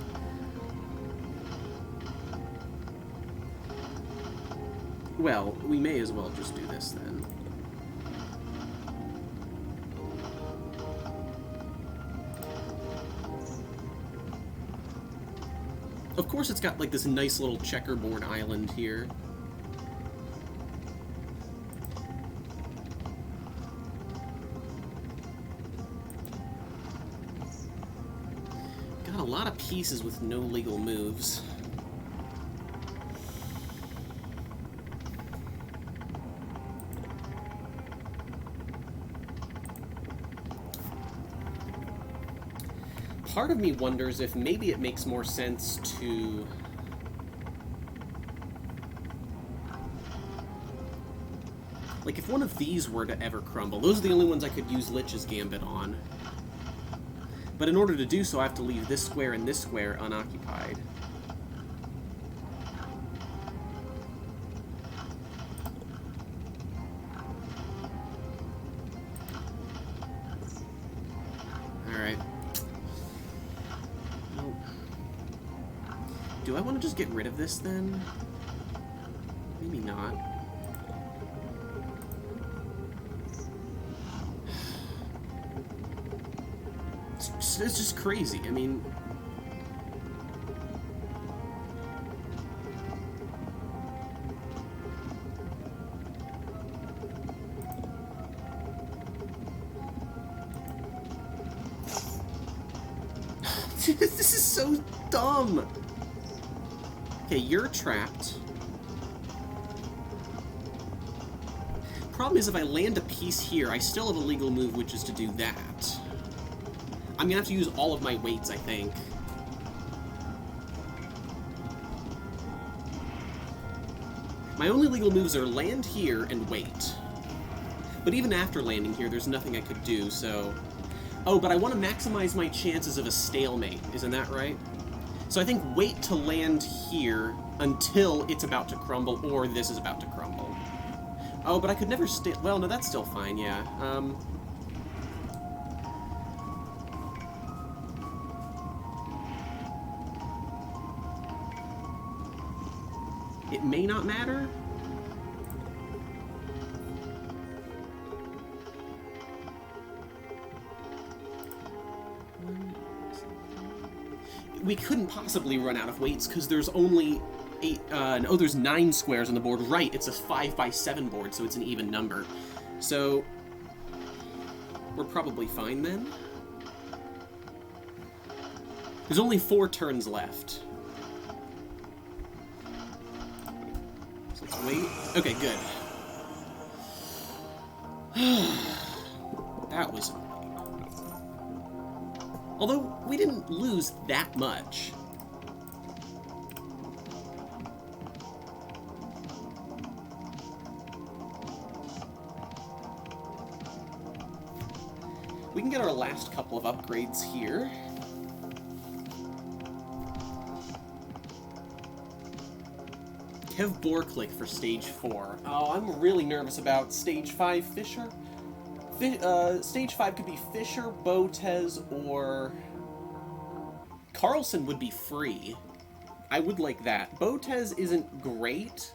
Well, we may as well just do this then. Of course it's got like this nice little checkerboard island here. Got a lot of pieces with no legal moves. Part of me wonders if maybe it makes more sense to... Like, if one of these were to ever crumble, those are the only ones I could use Lich's Gambit on. But in order to do so, I have to leave this square and this square unoccupied. Alright. Well, do I want to just get rid of this, then? Maybe not. It's just crazy. I mean... This is so dumb! Okay, you're trapped. Problem is, if I land a piece here, I still have a legal move, which is to do that. I'm gonna have to use all of my weights, I think. My only legal moves are land here and wait. But even after landing here, there's nothing I could do, so... Oh, but I want to maximize my chances of a stalemate, isn't that right? So I think wait to land here until it's about to crumble, or this is about to crumble. Oh, but I could never stay... Well, no, that's still fine, yeah. It may not matter. We couldn't possibly run out of weights because there's only 8, no, there's 9 squares on the board. Right, it's a 5x7 board, so it's an even number. So, we're probably fine then. There's only 4 turns left. So let's wait. Okay, good. That was... Although, we didn't lose that much. We can get our last couple of upgrades here. Kev Borklick for Stage 4. Oh, I'm really nervous about Stage 5 Fisher. Stage 5 could be Fisher, Botez, or... Carlson would be free. I would like that. Botez isn't great.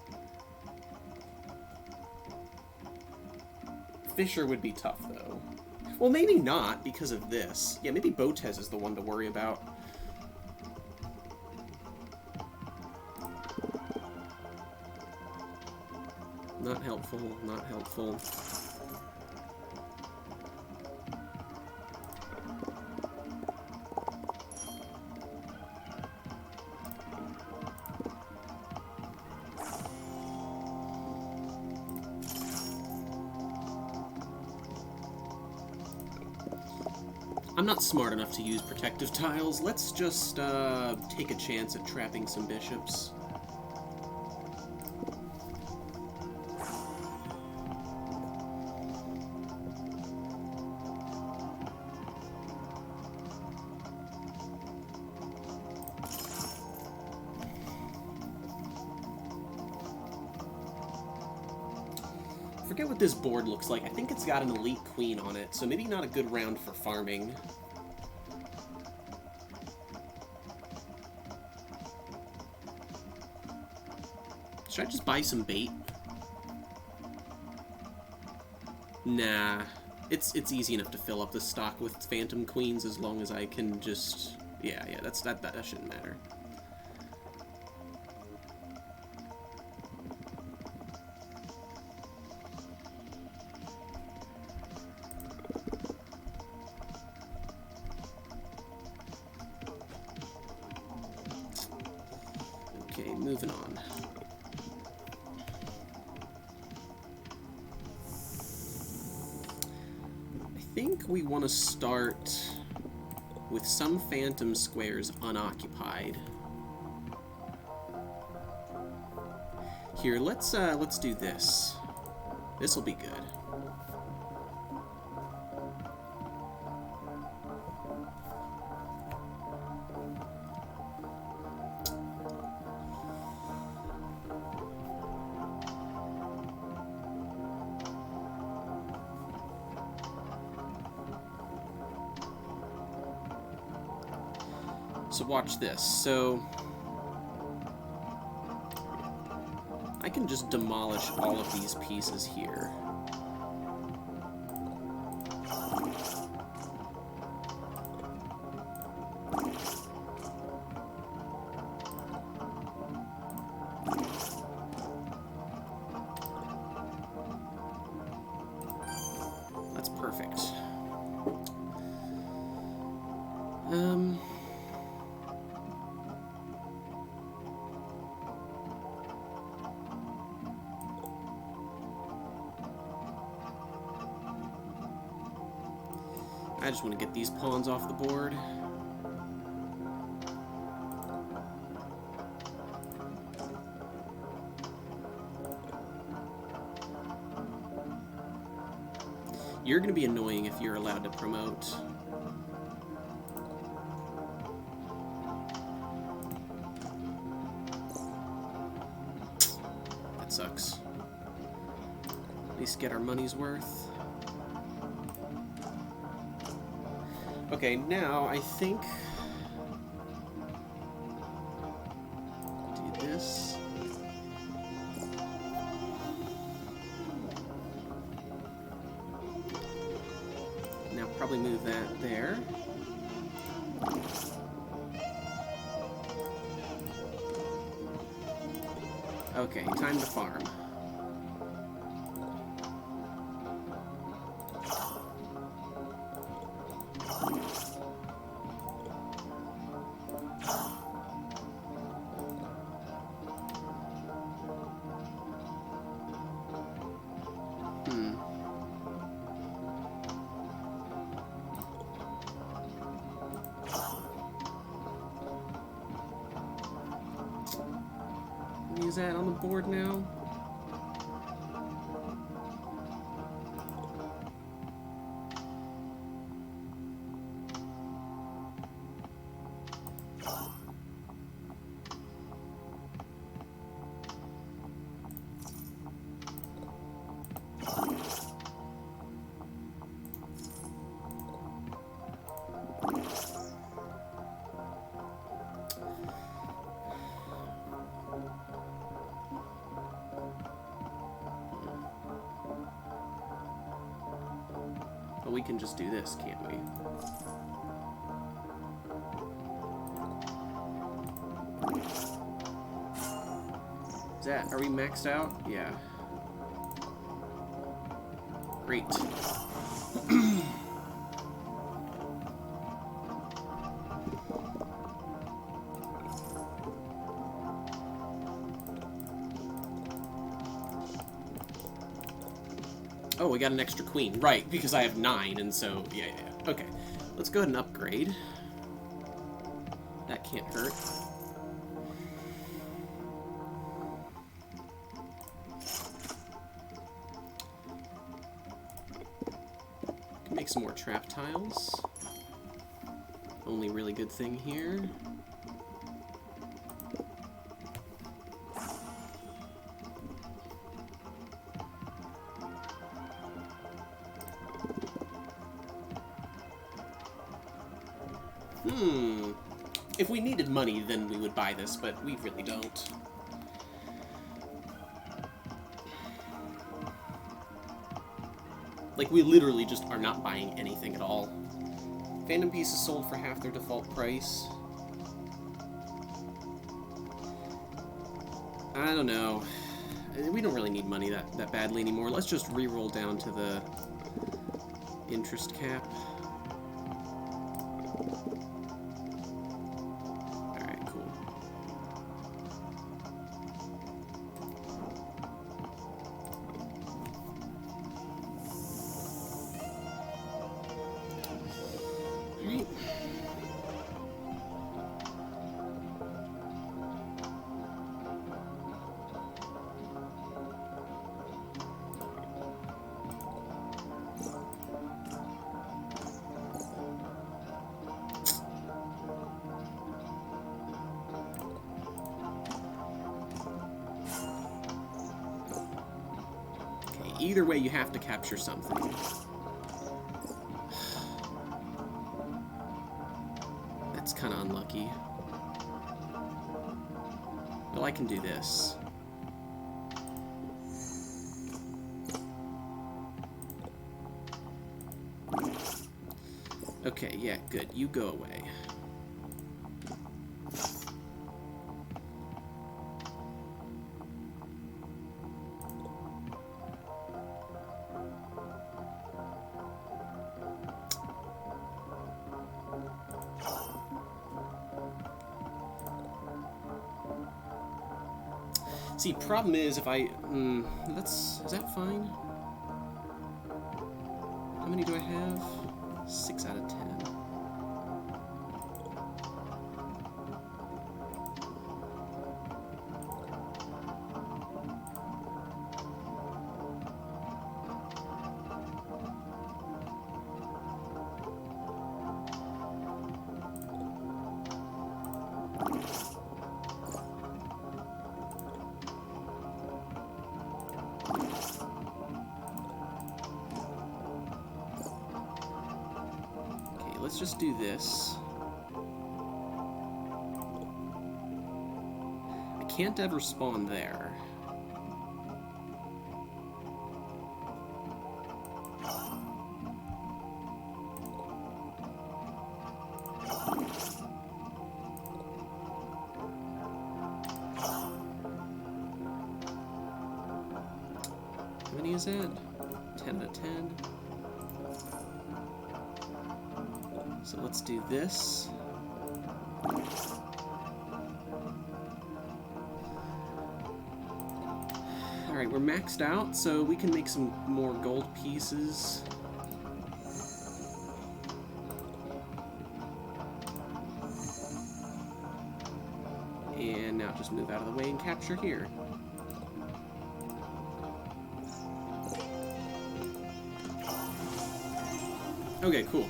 Fisher would be tough, though. Well, maybe not, because of this. Yeah, maybe Botez is the one to worry about. Not helpful, not helpful. I'm not smart enough to use protective tiles. Let's just take a chance at trapping some bishops. I forget what this board looks like. I think it's got an elite queen on it, so maybe not a good round for farming. Should I just buy some bait? Nah. It's easy enough to fill up the stock with phantom queens as long as I can just... Yeah, that shouldn't matter. Okay, moving on. I think we want to start with some phantom squares unoccupied. Here, let's do this. This'll be good. So watch this. So I can just demolish all of these pieces here. That's perfect. I just want to get these pawns off the board. You're going to be annoying if you're allowed to promote. That sucks. At least get our money's worth. Okay, now I think do this. Now probably move that there. Okay, time to farm. Use that on the board now. But we can just do this, can't we? Is that, are we maxed out? Yeah. Great. Oh, we got an extra queen. Right, because I have 9, and so, yeah. Okay, let's go ahead and upgrade. That can't hurt. Can make some more trap tiles. Only really good thing here. If we needed money, then we would buy this, but we really don't. Like, we literally just are not buying anything at all. Fandom pieces sold for half their default price. I don't know. We don't really need money that badly anymore. Let's just re-roll down to the interest cap. Either way, you have to capture something. That's kind of unlucky. Well, I can do this. Okay, yeah, good. You go away. See, problem is if I... is that fine? How many do I have? 6 out of 10. Let's just do this. I can't ever spawn there. How many is that? 10 out of 10. So let's do this. Alright, we're maxed out, so we can make some more gold pieces. And now just move out of the way and capture here. Okay, cool.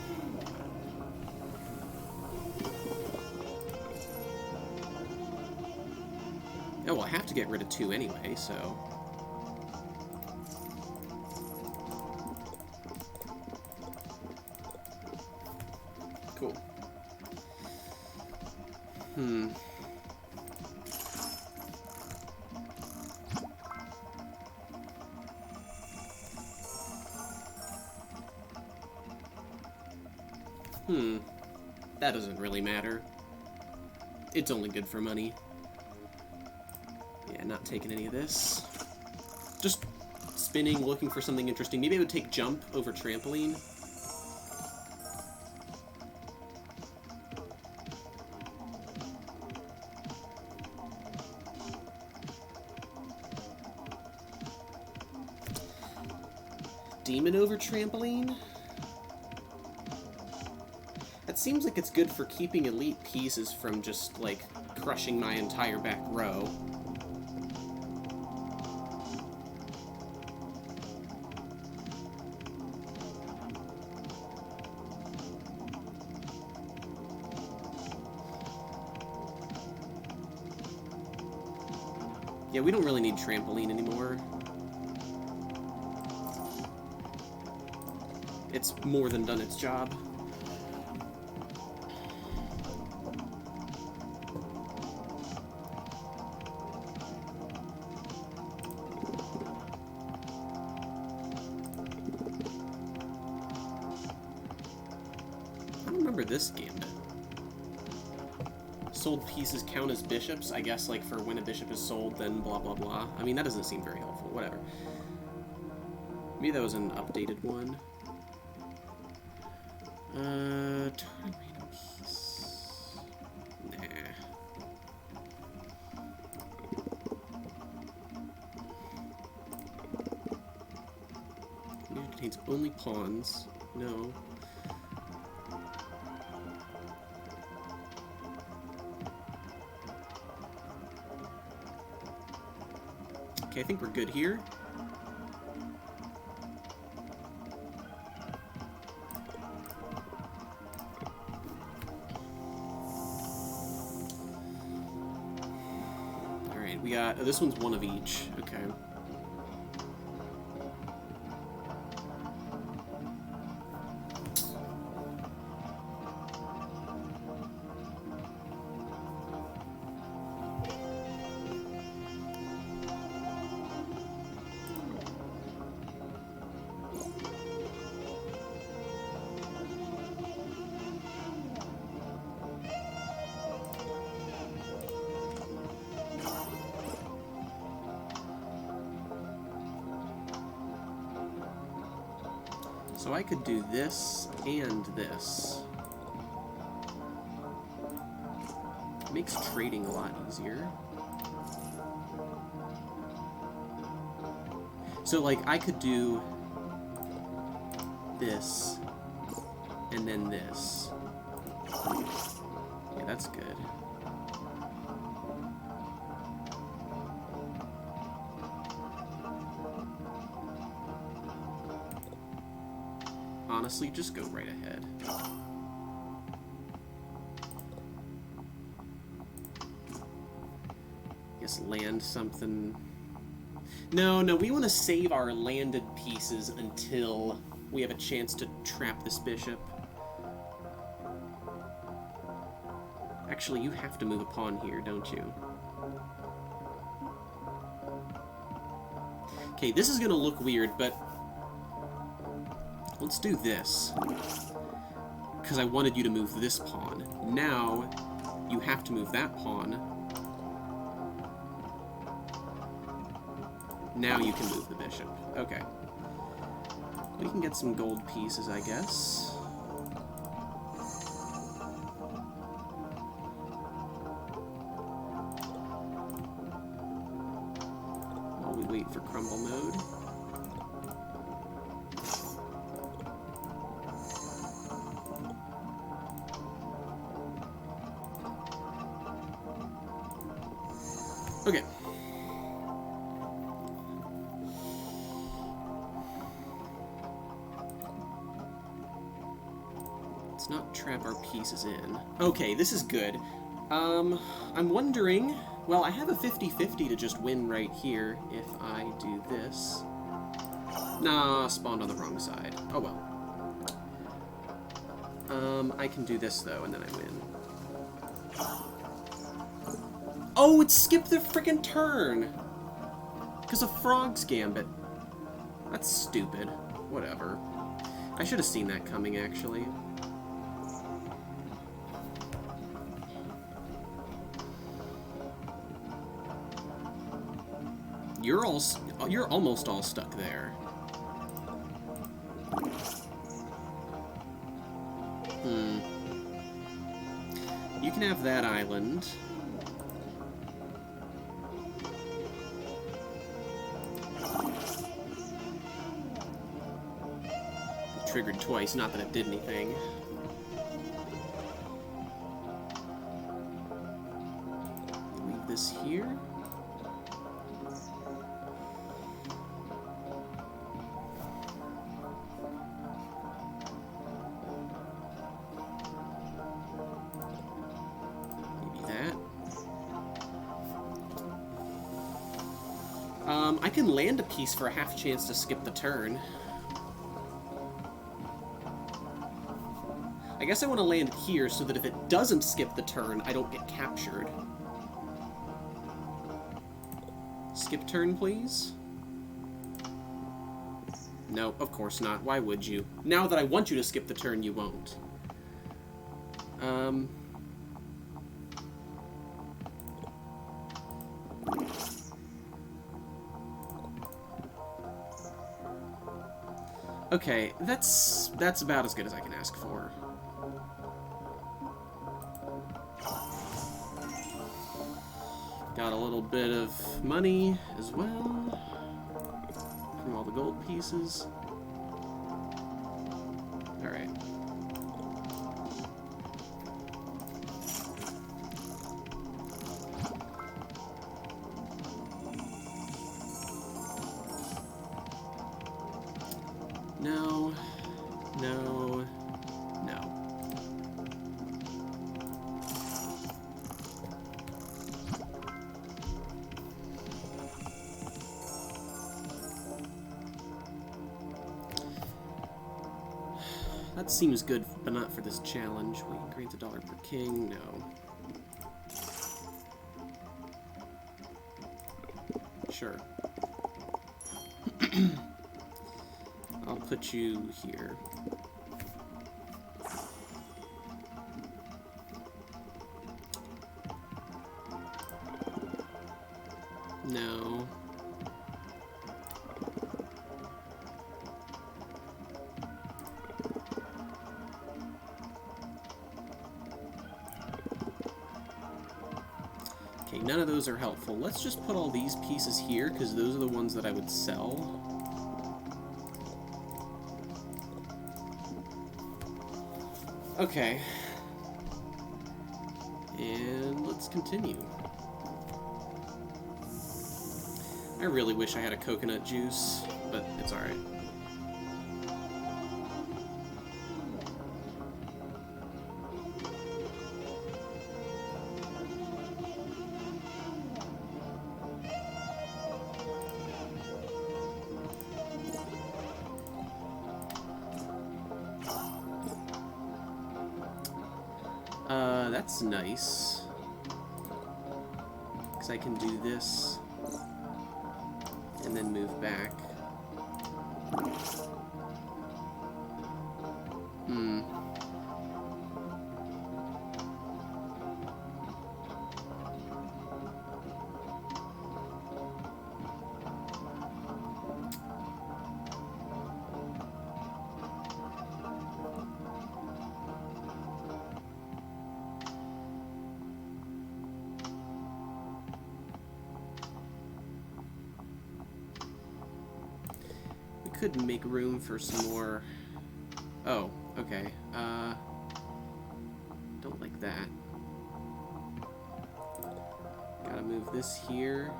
Oh, well, I have to get rid of 2 anyway, so... Cool. That doesn't really matter. It's only good for money. Yeah, not taking any of this. Just spinning, looking for something interesting. Maybe I would take jump over trampoline. Demon over trampoline? That seems like it's good for keeping elite pieces from just, like, crushing my entire back row. Yeah, we don't really need trampoline anymore. It's more than done its job. I don't remember this gambit. Sold pieces count as bishops? I guess, like, for when a bishop is sold, then blah blah blah. I mean, that doesn't seem very helpful. Whatever. Maybe that was an updated one. Turn random piece. Nah. It contains only pawns. No. Okay, I think we're good here. Alright, we got... Oh, this one's one of each. Okay. So I could do this and this. Makes trading a lot easier. So, like, I could do this and then this. Yeah, that's good. Honestly, just go right ahead. Guess land something. No, we want to save our landed pieces until we have a chance to trap this bishop. Actually, you have to move a pawn here, don't you? Okay, this is going to look weird, but let's do this. Because I wanted you to move this pawn. Now, you have to move that pawn. Now you can move the bishop. Okay. We can get some gold pieces, I guess. While we wait for crumble mode. Okay. Let's not trap our pieces in. Okay, this is good. I'm wondering... Well, I have a 50-50 to just win right here if I do this. Nah, spawned on the wrong side. Oh well. I can do this, though, and then I win. Oh, it skipped the frickin' turn! Because of Frog's Gambit. That's stupid. Whatever. I should have seen that coming, actually. You're almost all stuck there. You can have that island. It triggered twice, not that it did anything. Leave this here. I can land a piece for a half chance to skip the turn. I guess I want to land here so that if it doesn't skip the turn, I don't get captured. Skip turn, please? No, of course not. Why would you? Now that I want you to skip the turn, you won't. Okay, that's about as good as I can ask for. Got a little bit of money as well from all the gold pieces. All right. No, no, no. That seems good, but not for this challenge. Wait, grants $1 per king? No. Sure. I'll put you here. No. Okay, none of those are helpful. Let's just put all these pieces here, because those are the ones that I would sell. Okay. And let's continue. I really wish I had a coconut juice, but it's alright. That's nice. Because I can do this and then move back. Could make room for some more. Oh, okay. Don't like that. Gotta move this here.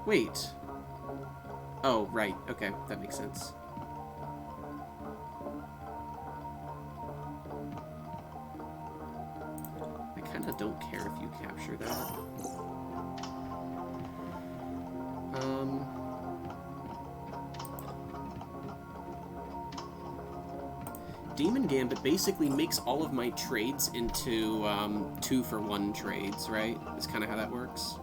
Wait. Oh, right. Okay, that makes sense. I kinda don't care if you capture that. Demon Gambit basically makes all of my trades into 2-for-1 trades, right? That's kind of how that works.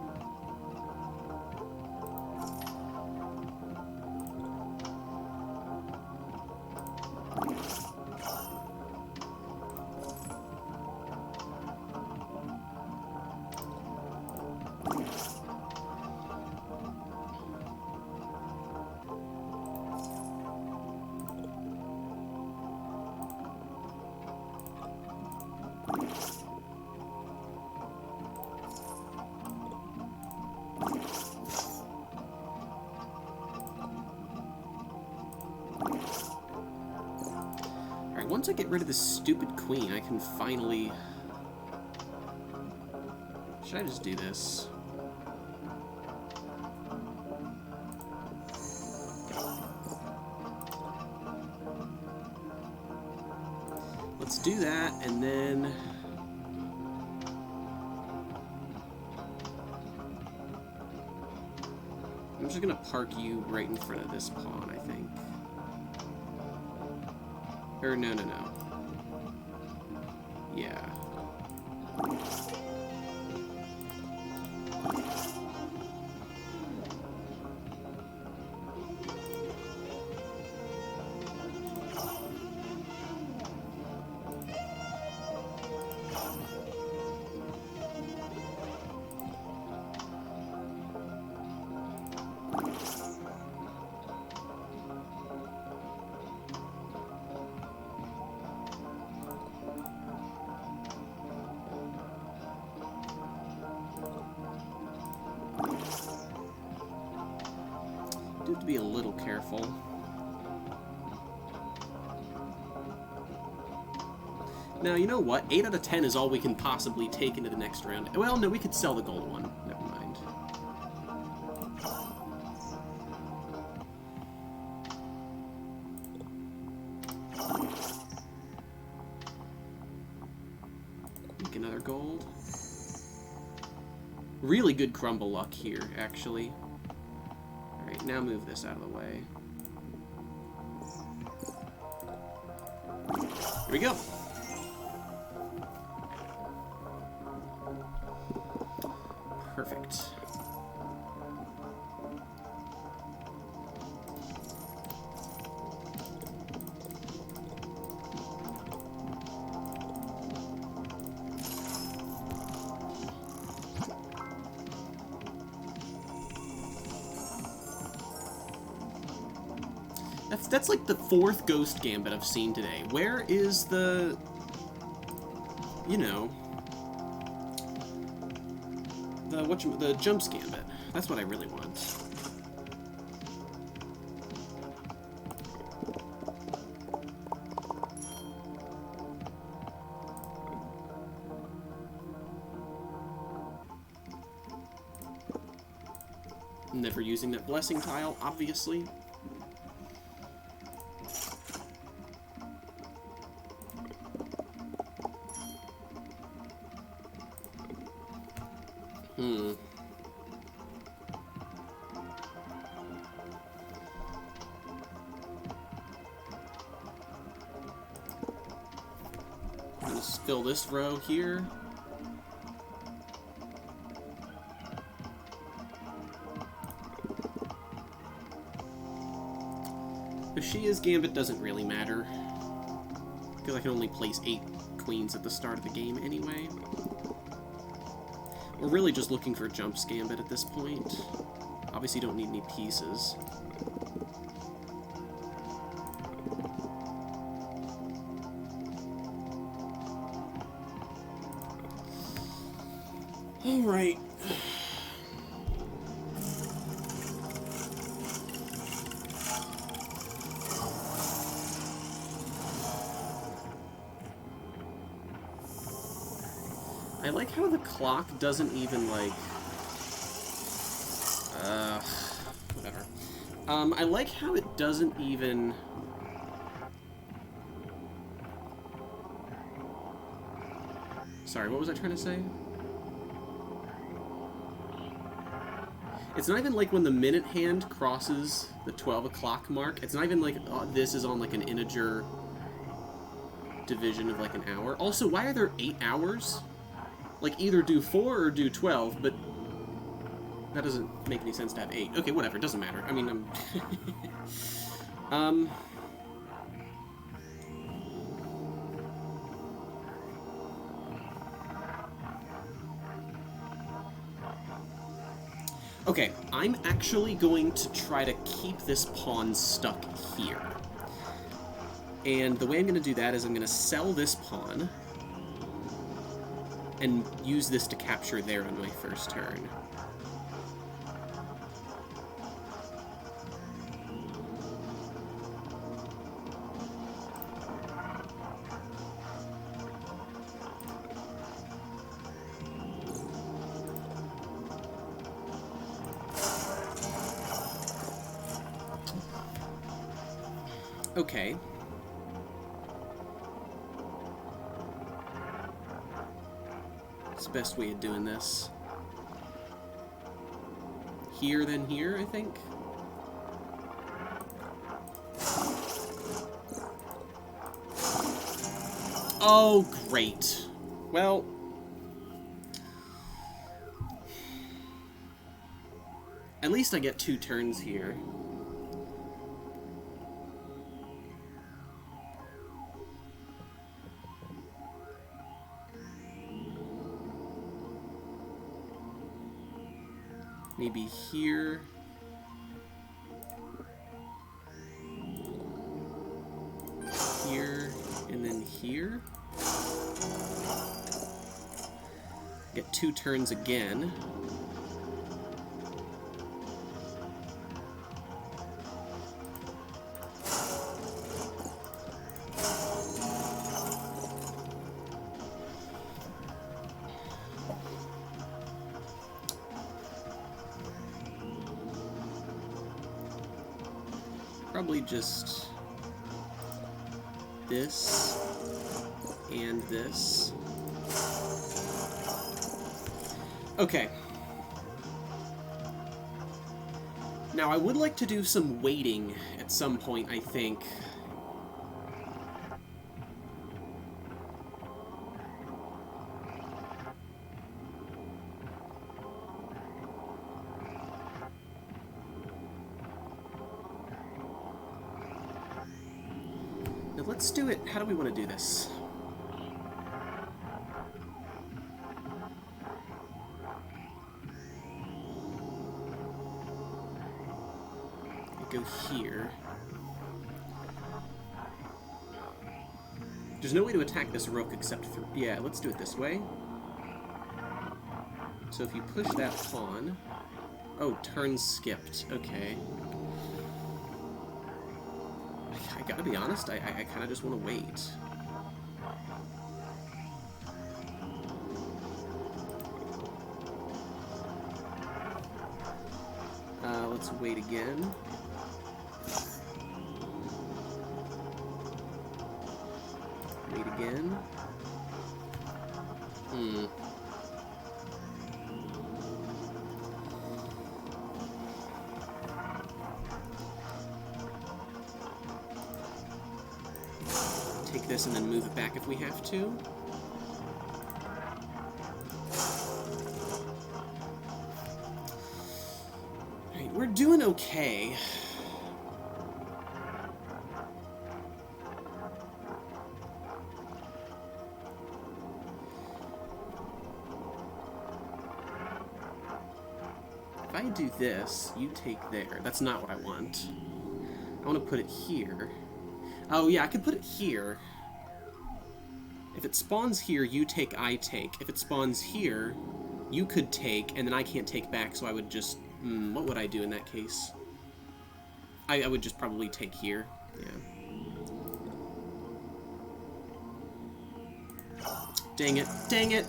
Once I get rid of this stupid queen, I can finally... Should I just do this? Let's do that, and then... I'm just gonna park you right in front of this pawn, I think. Or no. Yeah. Do have to be a little careful. Now, you know what? 8 out of 10 is all we can possibly take into the next round. Well, no, we could sell the gold one. Never mind. Make another gold. Really good crumble luck here, actually. Alright, now move this out of the way. Here we go. Perfect. That's like the 4th Ghost Gambit I've seen today. Where is the... You know... the jumps gambit. That's what I really want. Never using that blessing tile, obviously. Let's fill this row here. Bashia's gambit doesn't really matter, because I can only place 8 queens at the start of the game anyway. We're really just looking for jumps gambit at this point. Obviously don't need any pieces. Alright. I like how the clock doesn't even, like... whatever. I like how it doesn't even... Sorry, what was I trying to say? It's not even like when the minute hand crosses the 12 o'clock mark. It's not even like this is on like an integer division of like an hour. Also, why are there 8 hours? Like, either do 4 or do 12, but that doesn't make any sense to have 8. Okay, whatever, it doesn't matter. I mean, Okay, I'm actually going to try to keep this pawn stuck here. And the way I'm going to do that is I'm going to sell this pawn and use this to capture there on my first turn. Okay. It's the best way of doing this. Here, then here, I think. Oh, great. Well... At least I get 2 turns here. Maybe here. Here, and then here. Get 2 turns again. Probably just this and this. Okay. Now, I would like to do some waiting at some point, I think. Now, let's do it. How do we want to do this? Go here. There's no way to attack this rook except through... Yeah, let's do it this way. So if you push that pawn... Oh, turn skipped. Okay. I gotta be honest, I kind of just want to wait. Let's wait again. Wait again. Take this and then move it back if we have to. Alright, we're doing okay. If I do this, you take there. That's not what I want. I want to put it here. Oh, yeah, I could put it here. If it spawns here, you take, I take. If it spawns here, you could take, and then I can't take back, so I would just... what would I do in that case? I would just probably take here. Yeah. Dang it. Dang it!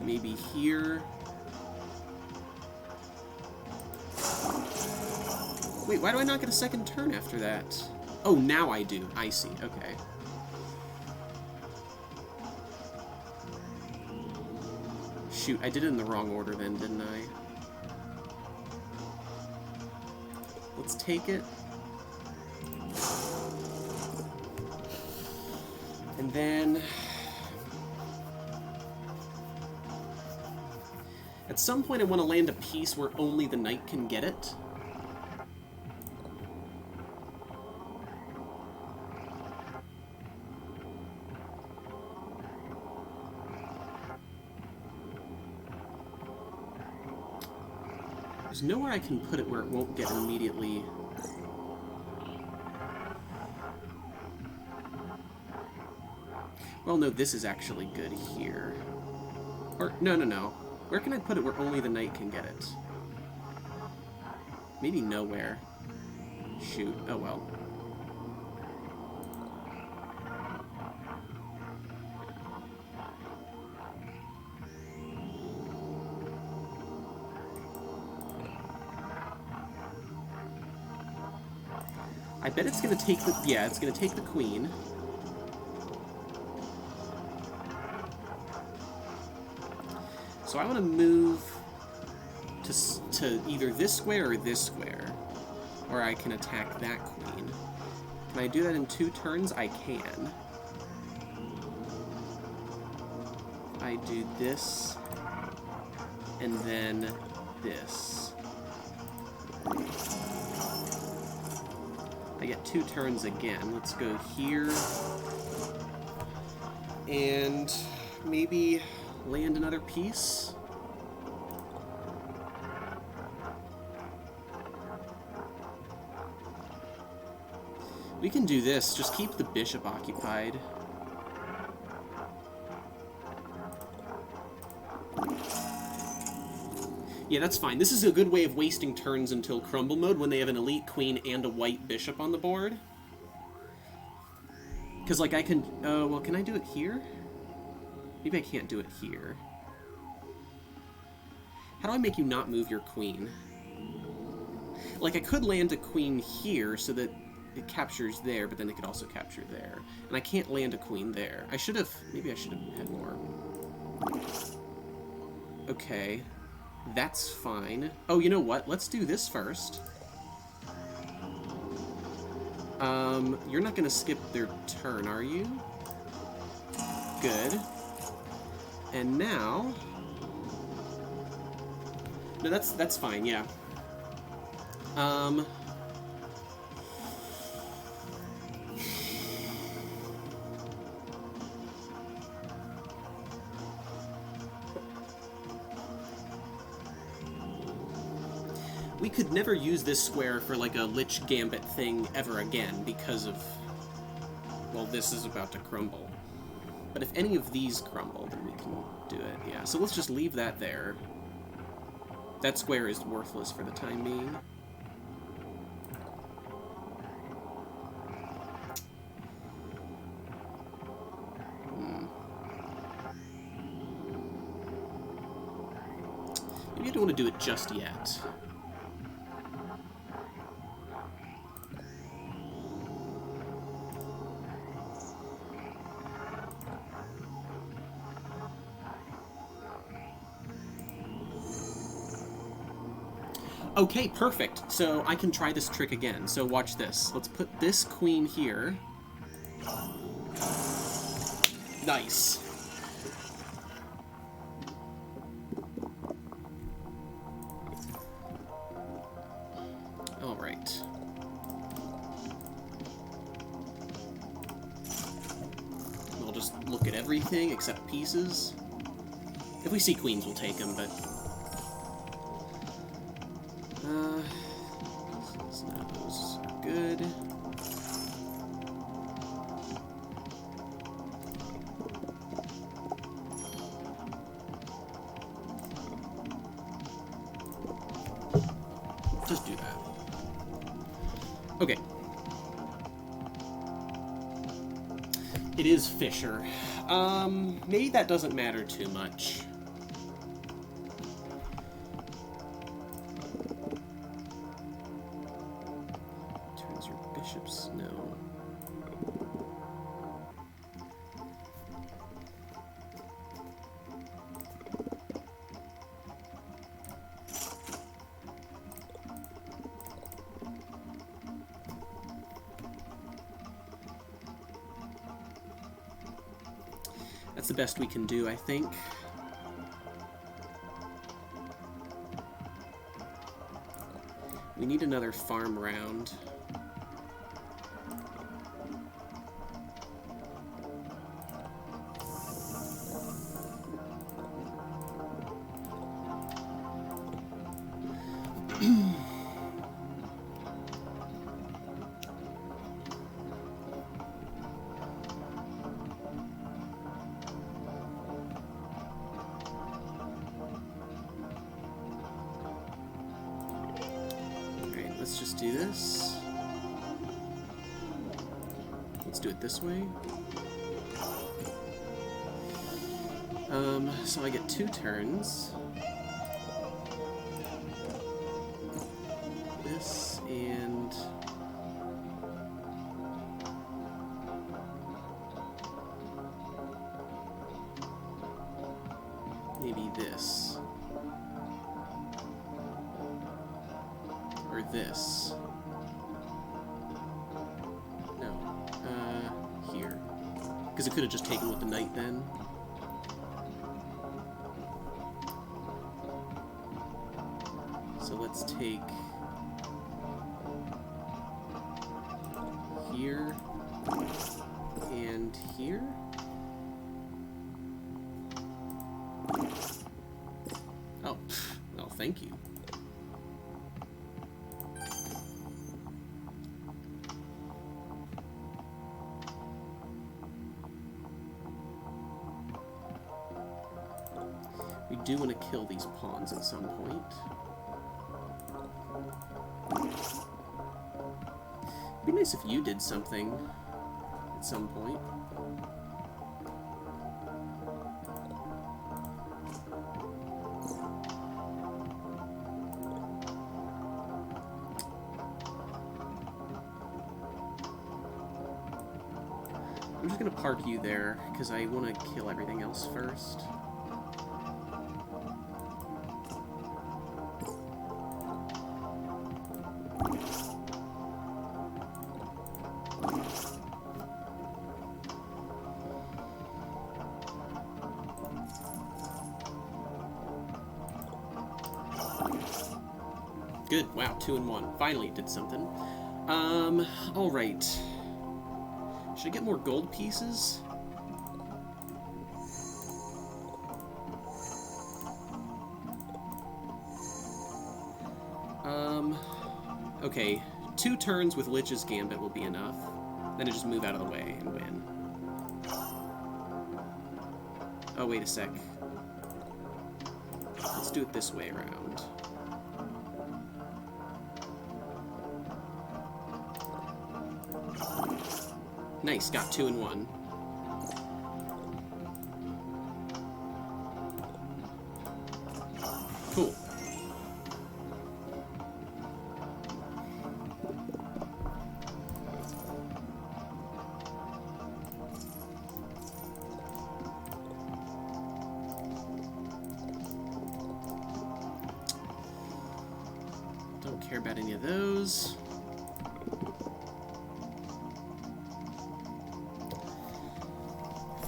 Maybe here. Wait, why do I not get a second turn after that? Oh, now I do. I see. Okay. Shoot, I did it in the wrong order then, didn't I? Let's take it. And then... At some point I want to land a piece where only the knight can get it. There's nowhere I can put it where it won't get immediately... Well, no, this is actually good here. Or, no. Where can I put it where only the knight can get it? Maybe nowhere. Shoot. Oh well. I bet it's gonna take the... Yeah, it's gonna take the queen. So I want to move to either this square or this square, or I can attack that queen. Can I do that in 2 turns? I can. I do this, and then this. I get 2 turns again. Let's go here, and maybe land another piece. We can do this, just keep the bishop occupied. Yeah, that's fine. This is a good way of wasting turns until crumble mode when they have an elite queen and a white bishop on the board. Because, like, I can... well, can I do it here? Maybe I can't do it here. How do I make you not move your queen? Like, I could land a queen here so that it captures there, but then it could also capture there. And I can't land a queen there. I should have... Maybe I should have had more. Okay. That's fine. Oh, you know what? Let's do this first. You're not going to skip their turn, are you? Good. And now... No, that's fine, yeah. We could never use this square for, like, a Lich Gambit thing ever again because of... Well, this is about to crumble. But if any of these crumble, then we can do it, yeah. So let's just leave that there. That square is worthless for the time being. Maybe I don't want to do it just yet. Okay, perfect. So I can try this trick again. So watch this. Let's put this queen here. Nice. All right. We'll just look at everything except pieces. If we see queens, we'll take them, but... none of those are good. Just do that. Okay. It is Fisher. Maybe that doesn't matter too much. Turns your bishops, no. That's the best we can do, I think. We need another farm round. Let's just do this. Let's do it this way. So I get 2 turns. This and... maybe this. Or this. No. Here. Because it could have just taken with the knight then. So let's take... here. And here. Oh, well, thank you. We do want to kill these pawns at some point. It'd be nice if you did something at some point. I'm just going to park you there, because I want to kill everything else first. Good. Wow, 2 and 1. Finally it did something. Alright. Should I get more gold pieces? Okay, 2 turns with Lich's Gambit will be enough. Then I just move out of the way and win. Oh, wait a sec. Let's do it this way around. Nice, got 2 in 1. Cool. Don't care about any of those.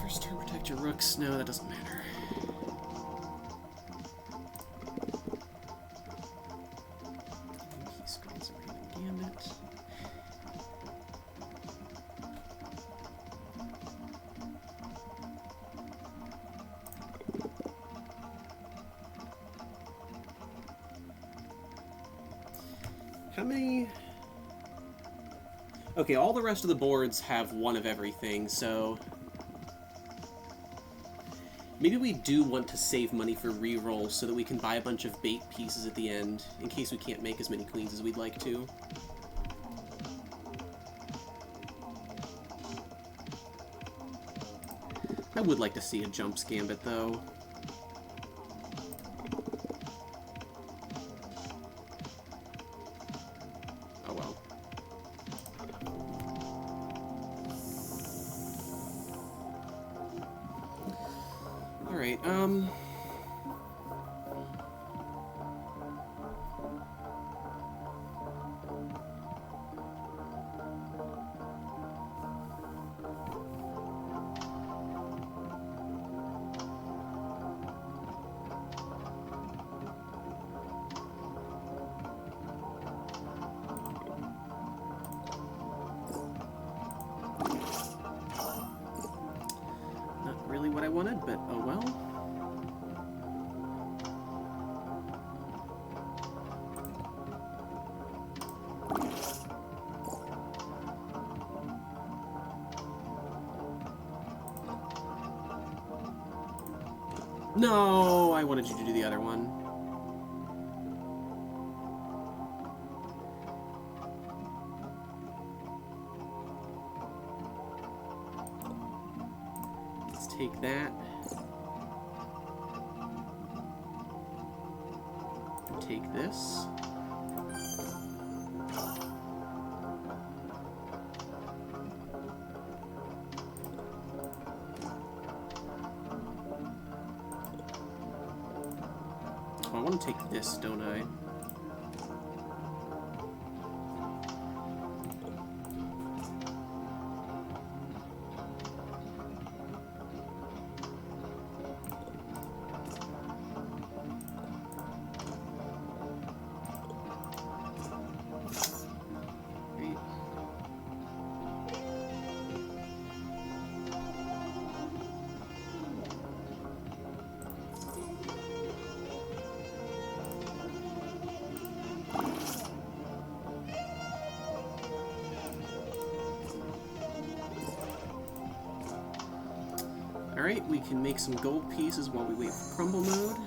First turn, protect your rooks. No, that doesn't matter. He screens a random gambit. How many... Okay, all the rest of the boards have 1 of everything, so... Maybe we do want to save money for rerolls so that we can buy a bunch of bait pieces at the end, in case we can't make as many queens as we'd like to. I would like to see a jumps gambit, though. Oh well. Alright, not really what I wanted, but oh well. No, I wanted you to do the other one. Let's take that. Take this. Oh, I want to take this, don't I? Alright, we can make some gold pieces while we wait for crumble mode.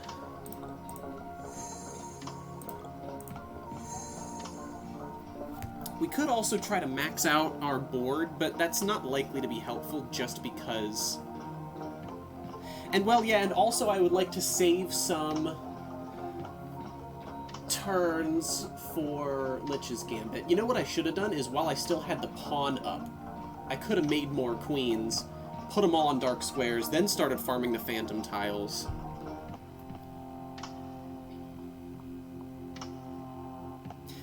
We could also try to max out our board, but that's not likely to be helpful just because... And well, yeah, and also I would like to save some turns for Lich's Gambit. You know what I should have done is, while I still had the pawn up, I could have made more queens, put them all on dark squares, then started farming the phantom tiles.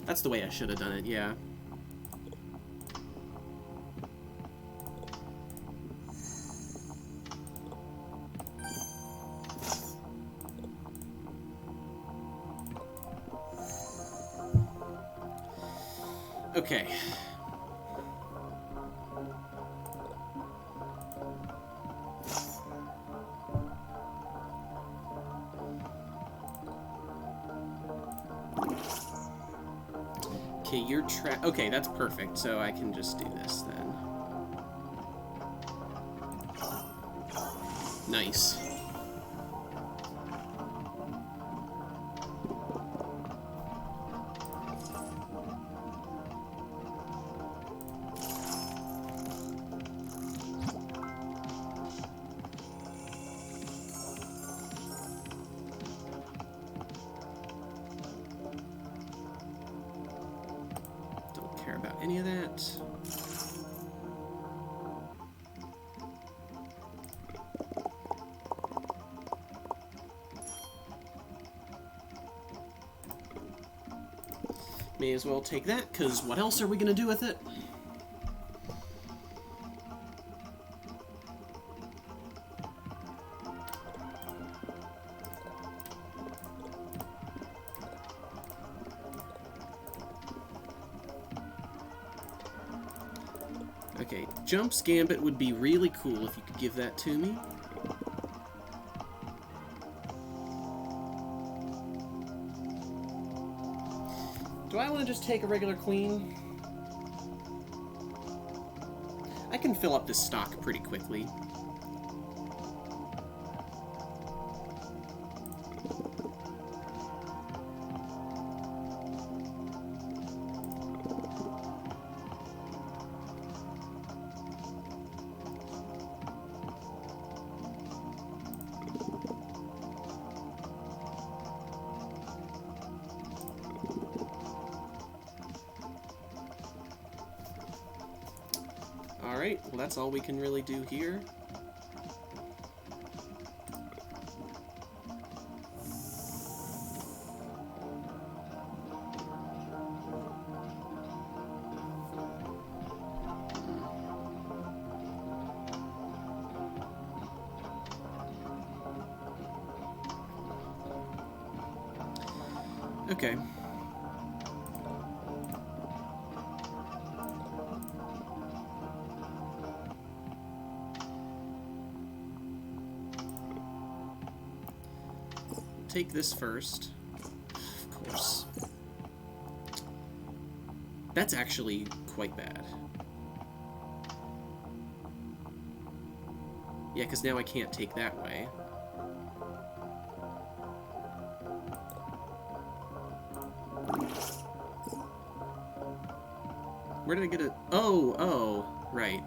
That's the way I should have done it, yeah. Okay. Okay, you're okay, that's perfect, so I can just do this then. Nice. Care about any of that. May as well take that, because what else are we going to do with it? Okay, Jump's Gambit would be really cool if you could give that to me. Do I want to just take a regular queen? I can fill up this stock pretty quickly. Alright, well that's all we can really do here. Okay. Take this first, of course. That's actually quite bad. Yeah, because now I can't take that way. Where did I get it? Oh, right.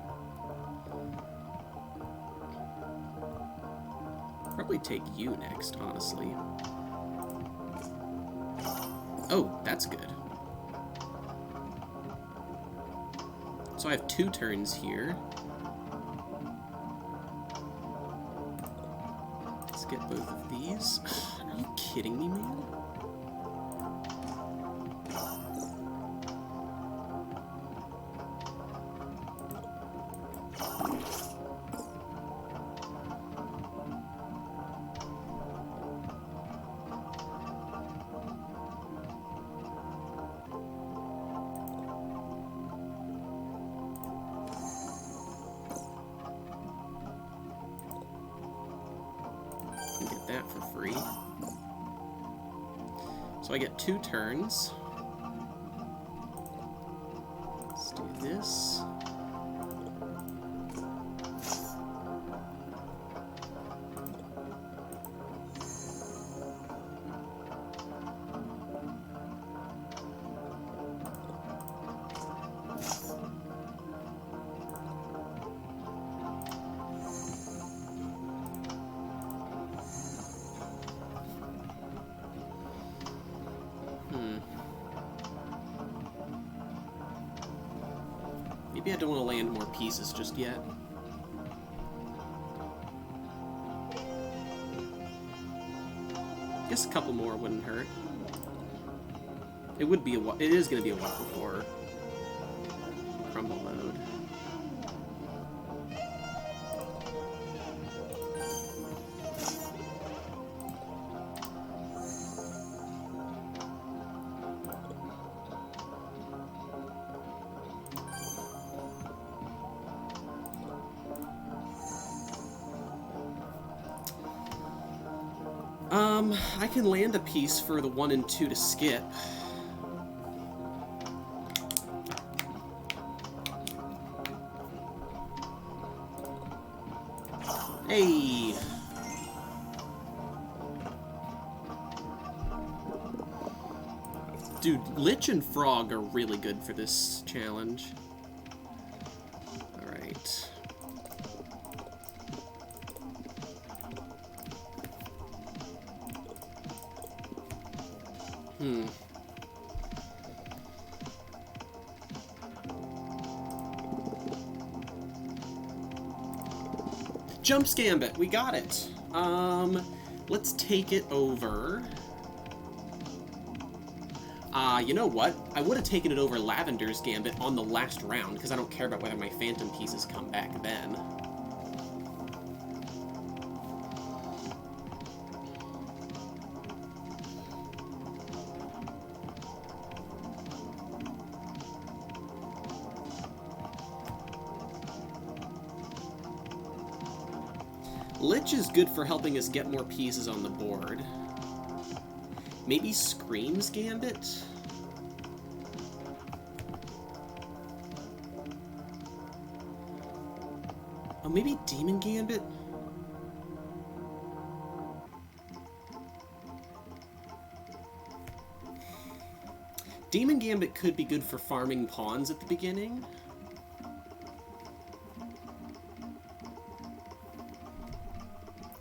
Probably take you next, honestly. Oh, that's good. So I have 2 turns here. Let's get both of these. Are you kidding me, man? Get that for free. So I get 2 turns. Let's do this. Maybe I don't want to land more pieces just yet. Guess a couple more wouldn't hurt. It would be it is going to be a while before crumble load. I can land a piece for the 1 and 2 to skip. Hey! Dude, Lich and Frog are really good for this challenge. Alright. Jumps Gambit, we got it. Let's take it over. You know what? I would have taken it over Lavender's Gambit on the last round, because I don't care about whether my Phantom pieces come back then. Lich is good for helping us get more pieces on the board. Maybe Scream's Gambit? Oh, maybe Demon Gambit? Demon Gambit could be good for farming pawns at the beginning.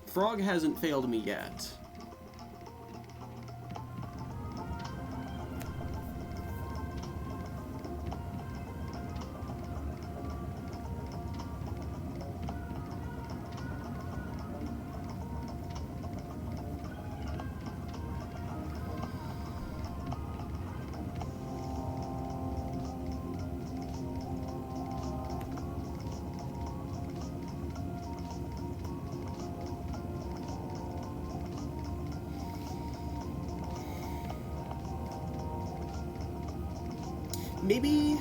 Frog hasn't failed me yet. Maybe...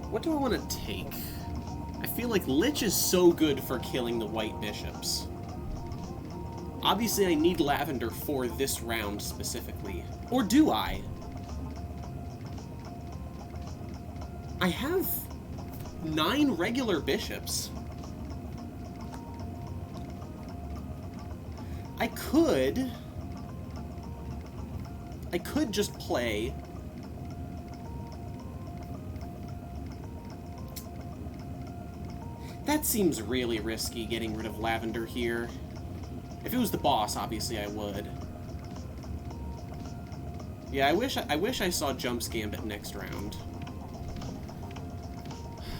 What do I want to take? I feel like Lich is so good for killing the white bishops. Obviously, I need Lavender for this round specifically. Or do I? I have 9 regular bishops. I could just play... That seems really risky, getting rid of Lavender here. If it was the boss, obviously I would. Yeah, I wish I saw Jumps Gambit next round.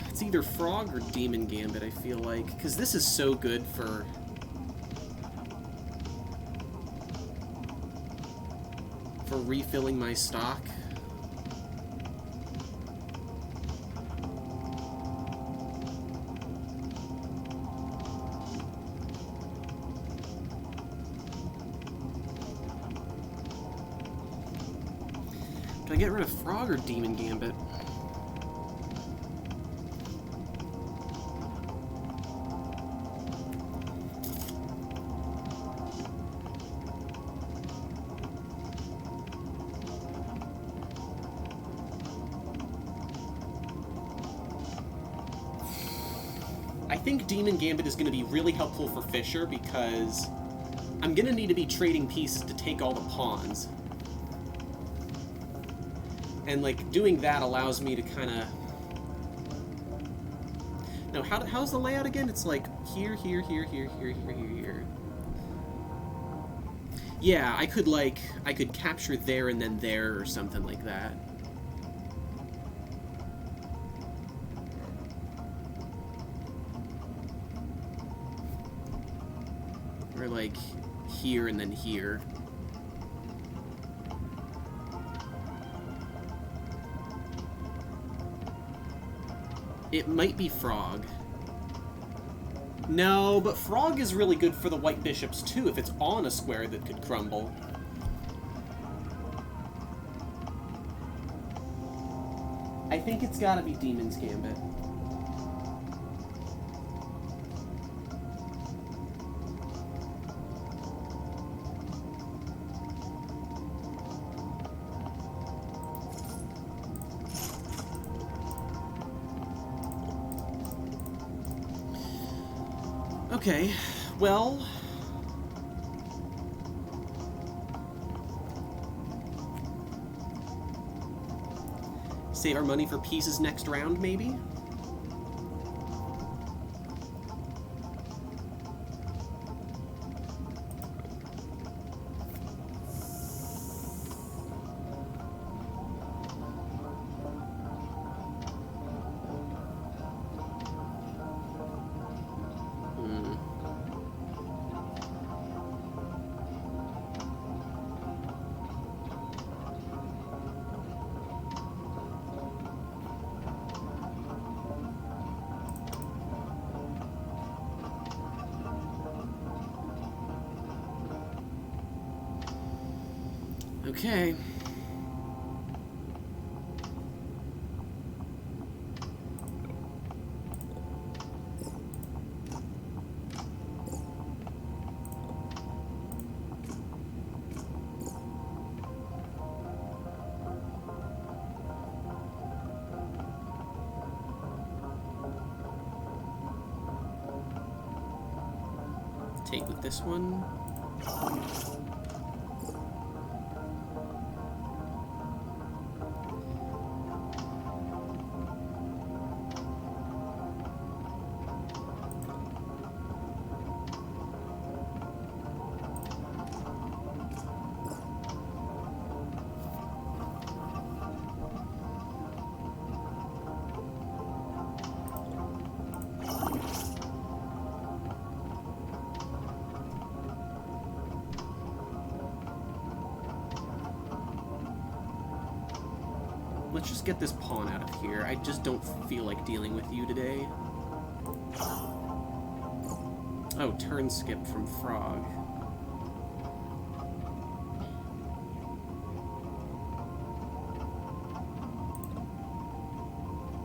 It's either Frog or Demon Gambit, I feel like. Because this is so good for... refilling my stock. Do I get rid of Frog or Demon Gambit? I think Demon Gambit is going to be really helpful for Fisher because I'm going to need to be trading pieces to take all the pawns. And, like, doing that allows me to kind of... No, how's the layout again? It's like here, here, here, here, here, here, here, here. Yeah, I could capture there and then there or something like that. Or like here and then here. It might be Frog. No, but Frog is really good for the white bishops too if it's on a square that could crumble. I think it's gotta be Demon's Gambit. Okay, well... Save our money for pieces next round, maybe? Okay. Take with this one. Let's just get this pawn out of here. I just don't feel like dealing with you today. Oh, turn skip from Frog.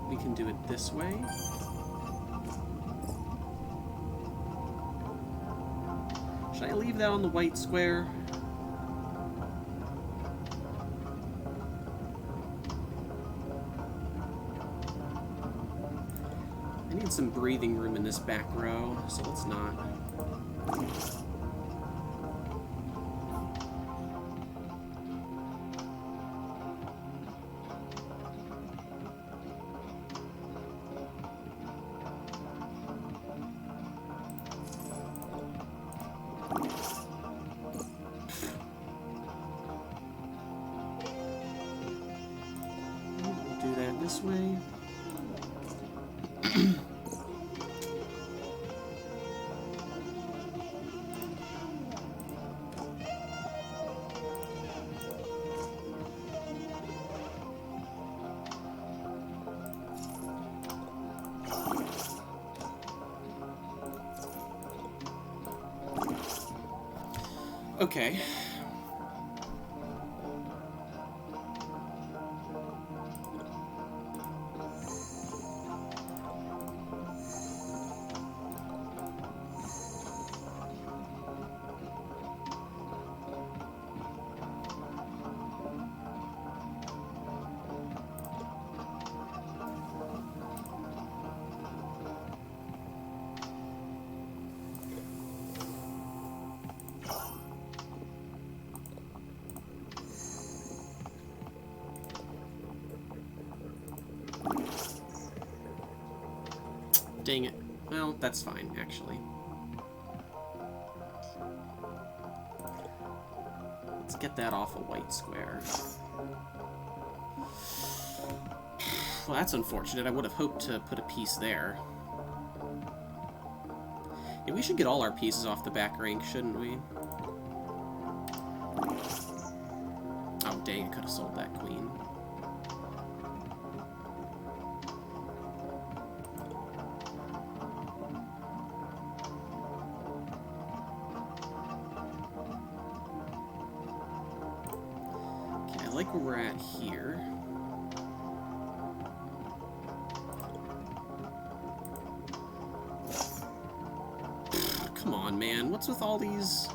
We can do it this way. Should I leave that on the white square? I need some breathing room in this back row, so let's not. We'll do that this way. Okay. Dang it. Well, that's fine, actually. Let's get that off a white square. Well, that's unfortunate. I would have hoped to put a piece there. Yeah, we should get all our pieces off the back rank, shouldn't we? Oh, dang, I could have sold that queen. I like where we're at here. Come on, man. What's with all these?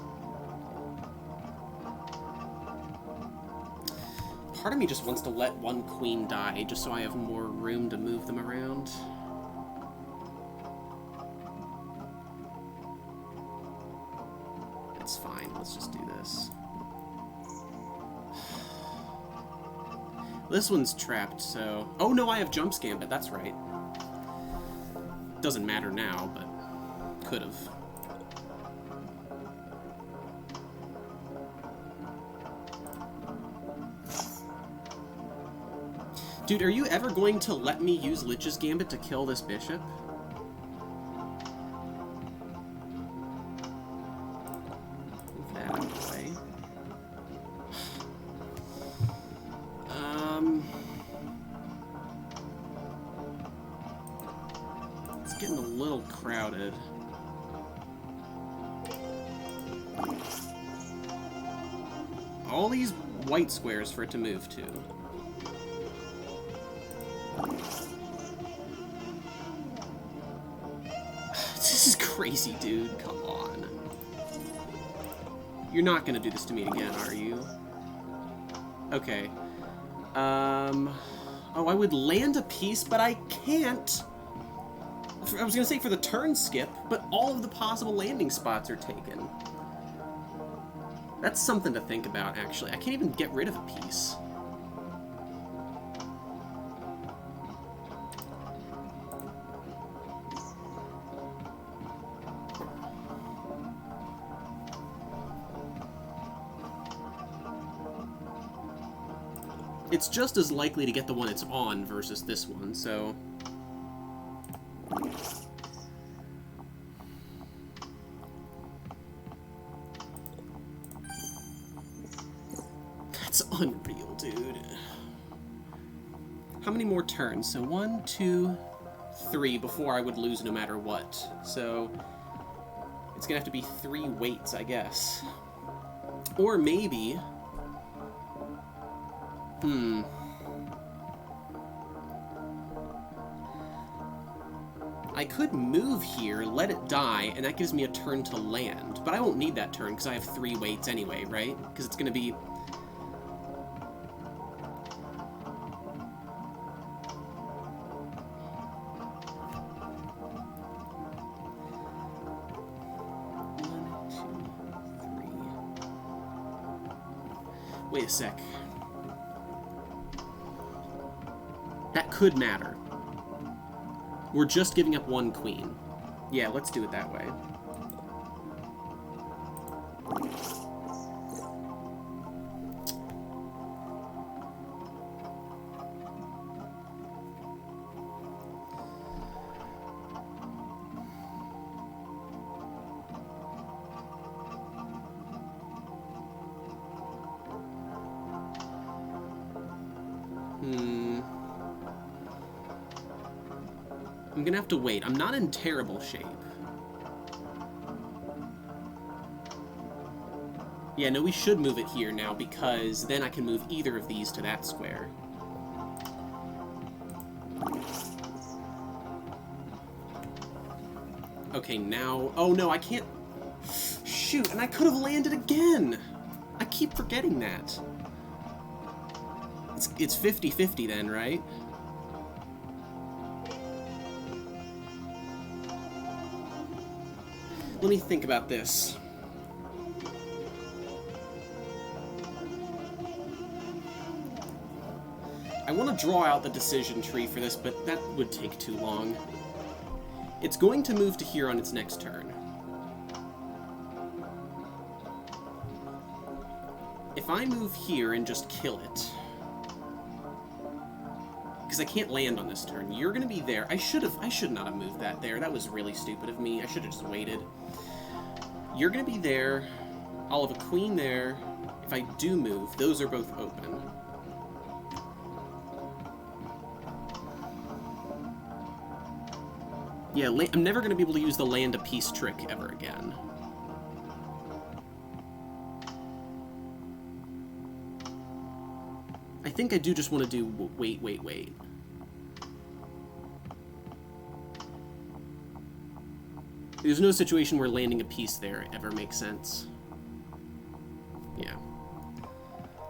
Part of me just wants to let one queen die, just so I have more room to move them around. It's fine. Let's just do this. This one's trapped, so... Oh, no, I have Jumps Gambit. That's right. Doesn't matter now, but could've. Dude, are you ever going to let me use Lich's Gambit to kill this bishop? Move that out of the way. It's getting a little crowded. All these white squares for it to move to. This is crazy, dude. Come on. You're not gonna do this to me again, are you? Okay. Oh, I would land a piece, but I can't. I was gonna say for the turn skip, but all of the possible landing spots are taken. That's something to think about, actually. I can't even get rid of a piece. It's just as likely to get the one it's on versus this one, so... That's unreal, dude. How many more turns? So 1, 2, 3 before I would lose no matter what. So it's gonna have to be 3 waits, I guess. Or maybe... I could move here, let it die, and that gives me a turn to land. But I won't need that turn, because I have 3 waits anyway, right? Because it's going to be... Wait a sec. That could matter. We're just giving up 1 queen. Yeah, let's do it that way. I'm gonna have to wait. I'm not in terrible shape. Yeah, no, we should move it here now, because then I can move either of these to that square. Okay, now... Oh, no, I can't... Shoot, and I could have landed again! I keep forgetting that. It's 50-50 then, right? Let me think about this. I want to draw out the decision tree for this, but that would take too long. It's going to move to here on its next turn. If I move here and just kill it... Because I can't land on this turn. You're going to be there. I should not have moved that there. That was really stupid of me. I should have just waited. You're going to be there. I'll have a queen there. If I do move, those are both open. Yeah, I'm never going to be able to use the land a piece trick ever again. I think I do just want to do wait. There's no situation where landing a piece there ever makes sense. Yeah.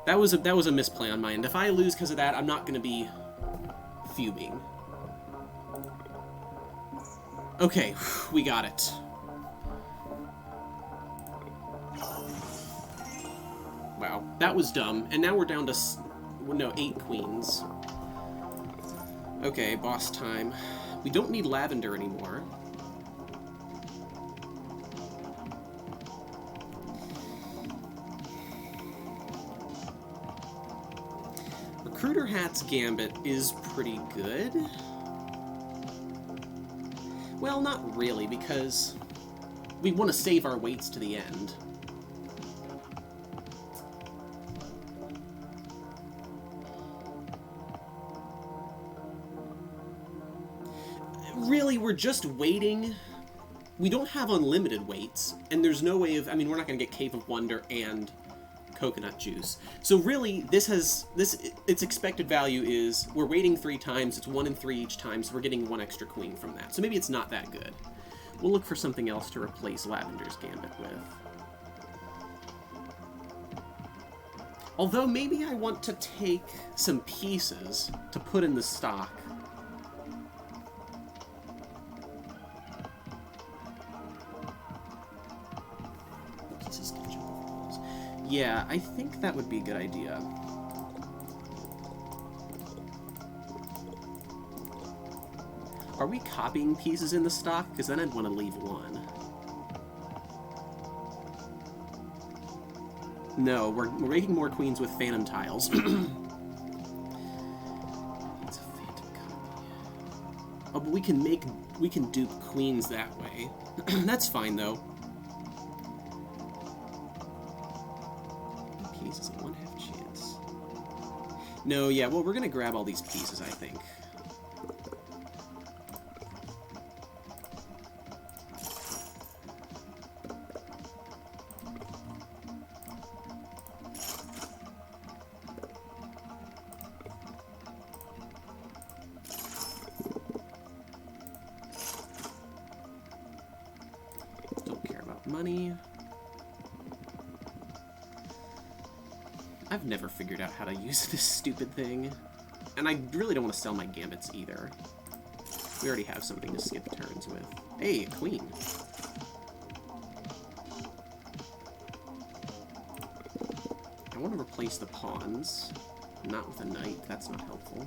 That was a misplay on my end. If I lose because of that, I'm not going to be fuming. Okay, we got it. Wow, that was dumb. And now we're down to, no, 8 queens. Okay, boss time. We don't need lavender anymore. Recruiter Hat's Gambit is pretty good. Well, not really, because we want to save our weights to the end. Really, we're just waiting. We don't have unlimited weights, and there's no way of... I mean, we're not going to get Cave of Wonder and coconut juice. So really, its expected value is we're waiting 3 times, it's 1 in 3 each time, so we're getting 1 extra queen from that. So maybe it's not that good. We'll look for something else to replace Lavender's Gambit with. Although maybe I want to take some pieces to put in the stock. Yeah, I think that would be a good idea. Are we copying pieces in the stock? Because then I'd want to leave 1. No, we're making more queens with phantom tiles. It's a phantom copy. Oh, but we can dupe queens that way. That's fine though. Is a 1/2 chance. No, yeah, well, we're gonna grab all these pieces, I think. Don't care about money. I've never figured out how to use this stupid thing. And I really don't want to sell my gambits either. We already have something to skip turns with. Hey, a queen. I want to replace the pawns. Not with a knight, that's not helpful.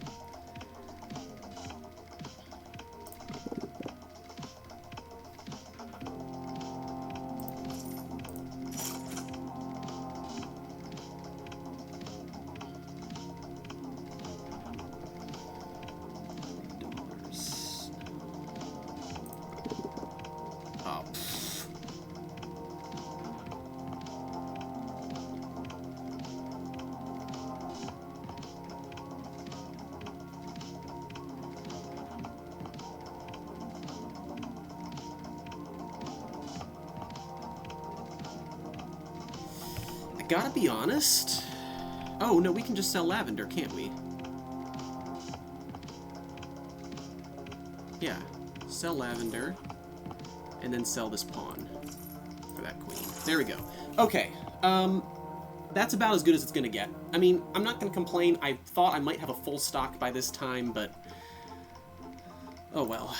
Gotta be honest. Oh, no, we can just sell lavender, can't we? Yeah. Sell lavender. And then sell this pawn for that queen. There we go. Okay. That's about as good as it's gonna get. I mean, I'm not gonna complain. I thought I might have a full stock by this time, but... oh, well.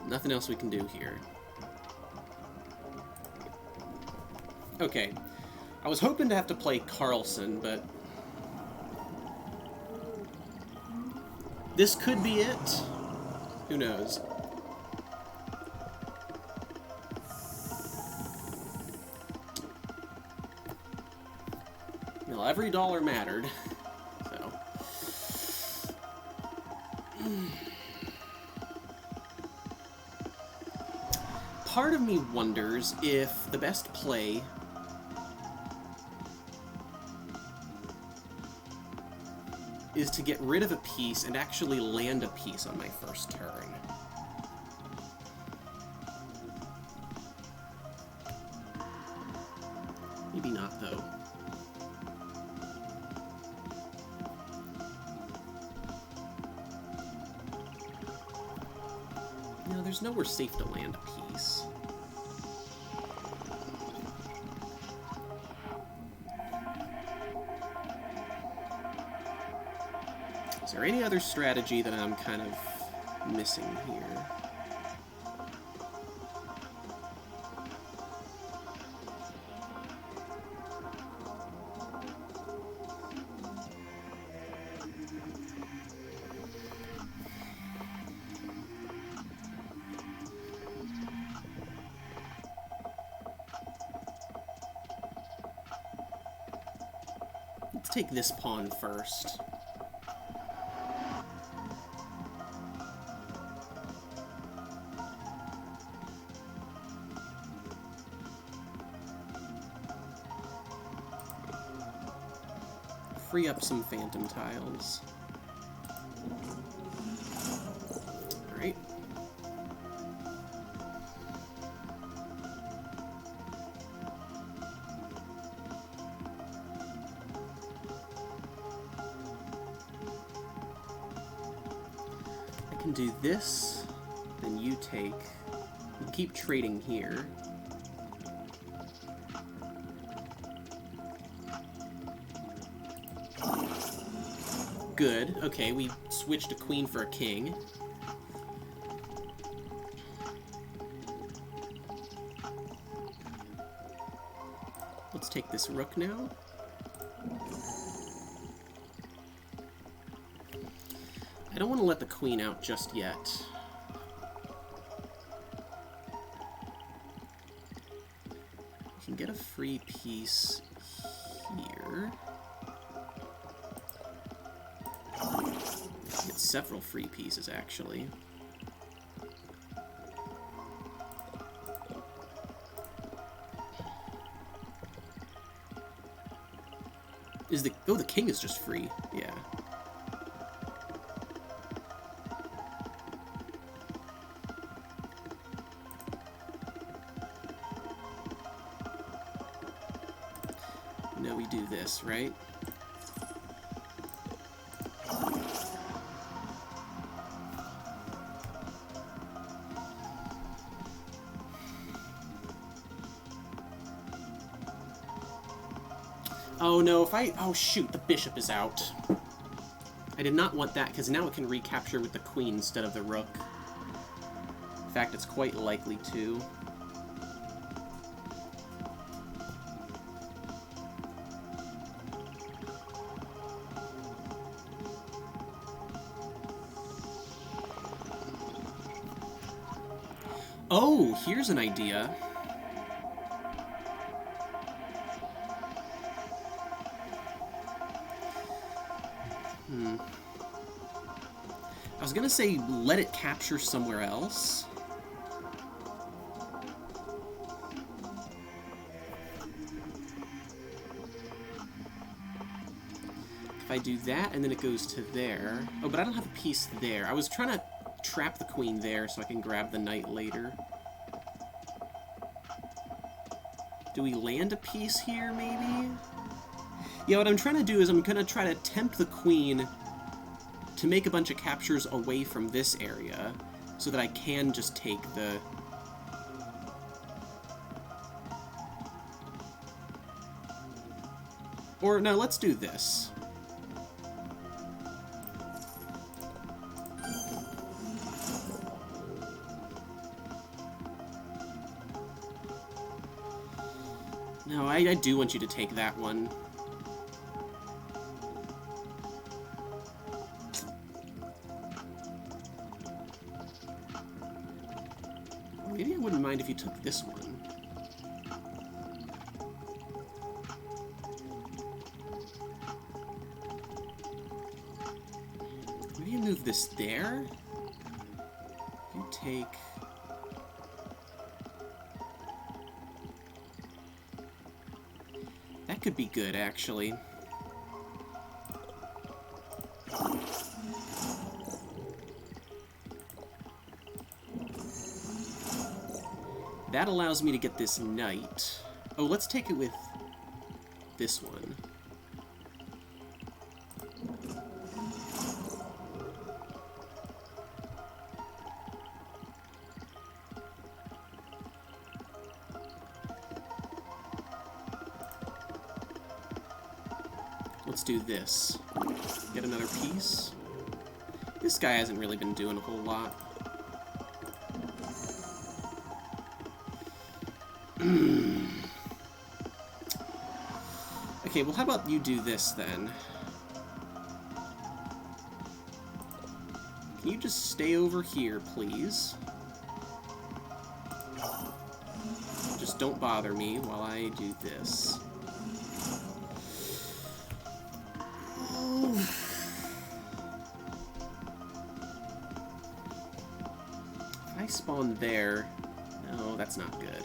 Nothing else we can do here. Okay. I was hoping to have to play Carlson, but... this could be it. Who knows? Well, every dollar mattered. So... part of me wonders if the best play is to get rid of a piece and actually land a piece on my first turn. Maybe not, though. No, there's nowhere safe to land a piece. Is there any other strategy that I'm kind of missing here? Let's take this pawn first. Free up some phantom tiles. Alright. I can do this, then you take. We'll keep trading here. Good. Okay, we switched a queen for a king. Let's take this rook now. I don't want to let the queen out just yet. We can get a free piece here. Get several free pieces, actually. Oh, the king is just free. Yeah. No, we do this, right? Oh no, oh shoot, the bishop is out. I did not want that, because now it can recapture with the queen instead of the rook. In fact, it's quite likely to. Oh, here's an idea. I was gonna say let it capture somewhere else. If I do that and then it goes to there. Oh, but I don't have a piece there. I was trying to trap the queen there so I can grab the knight later. Do we land a piece here, maybe? Yeah, what I'm trying to do is I'm gonna try to tempt the queen to make a bunch of captures away from this area so that I can just take the... Or, no, let's do this. No, I do want you to take that one. Maybe I wouldn't mind if you took this one. Maybe you move this there? You take... That could be good, actually. That allows me to get this knight. Oh, let's take it with this one. Let's do this. Get another piece. This guy hasn't really been doing a whole lot. Okay, well, how about you do this, then? Can you just stay over here, please? Just don't bother me while I do this. If I spawn there... No, that's not good.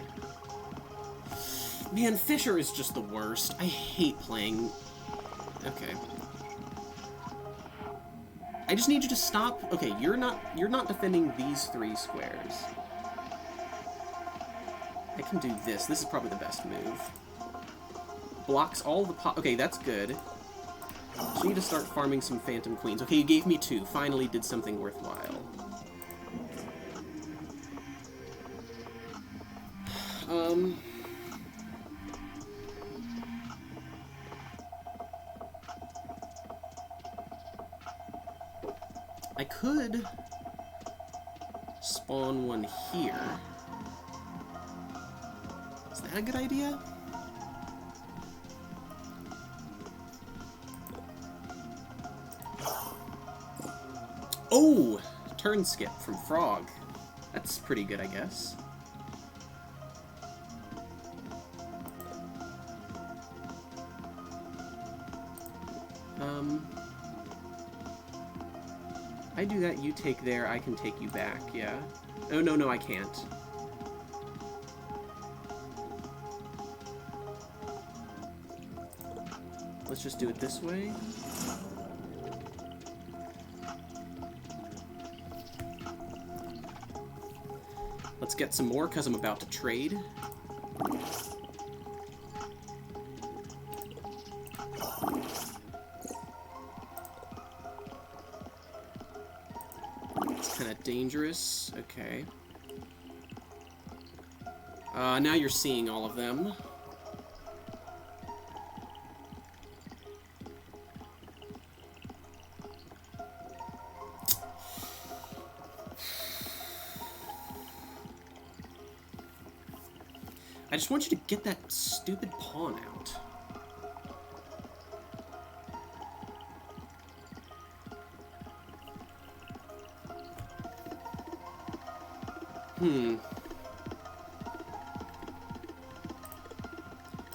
Man, Fisher is just the worst. I hate playing... Okay. I just need you to stop... Okay, you're not defending these 3 squares. I can do this. This is probably the best move. Blocks all the okay, that's good. Just need to start farming some Phantom Queens. Okay, you gave me 2. Finally did something worthwhile. I could spawn one here. Is that a good idea? Oh! Turn skip from Frog. That's pretty good, I guess. I do that, you take there, I can take you back, yeah? Oh, no, I can't. Let's just do it this way. Let's get some more, because I'm about to trade. It's kind of dangerous. Okay. Now you're seeing all of them. I just want you to get that stupid pawn out.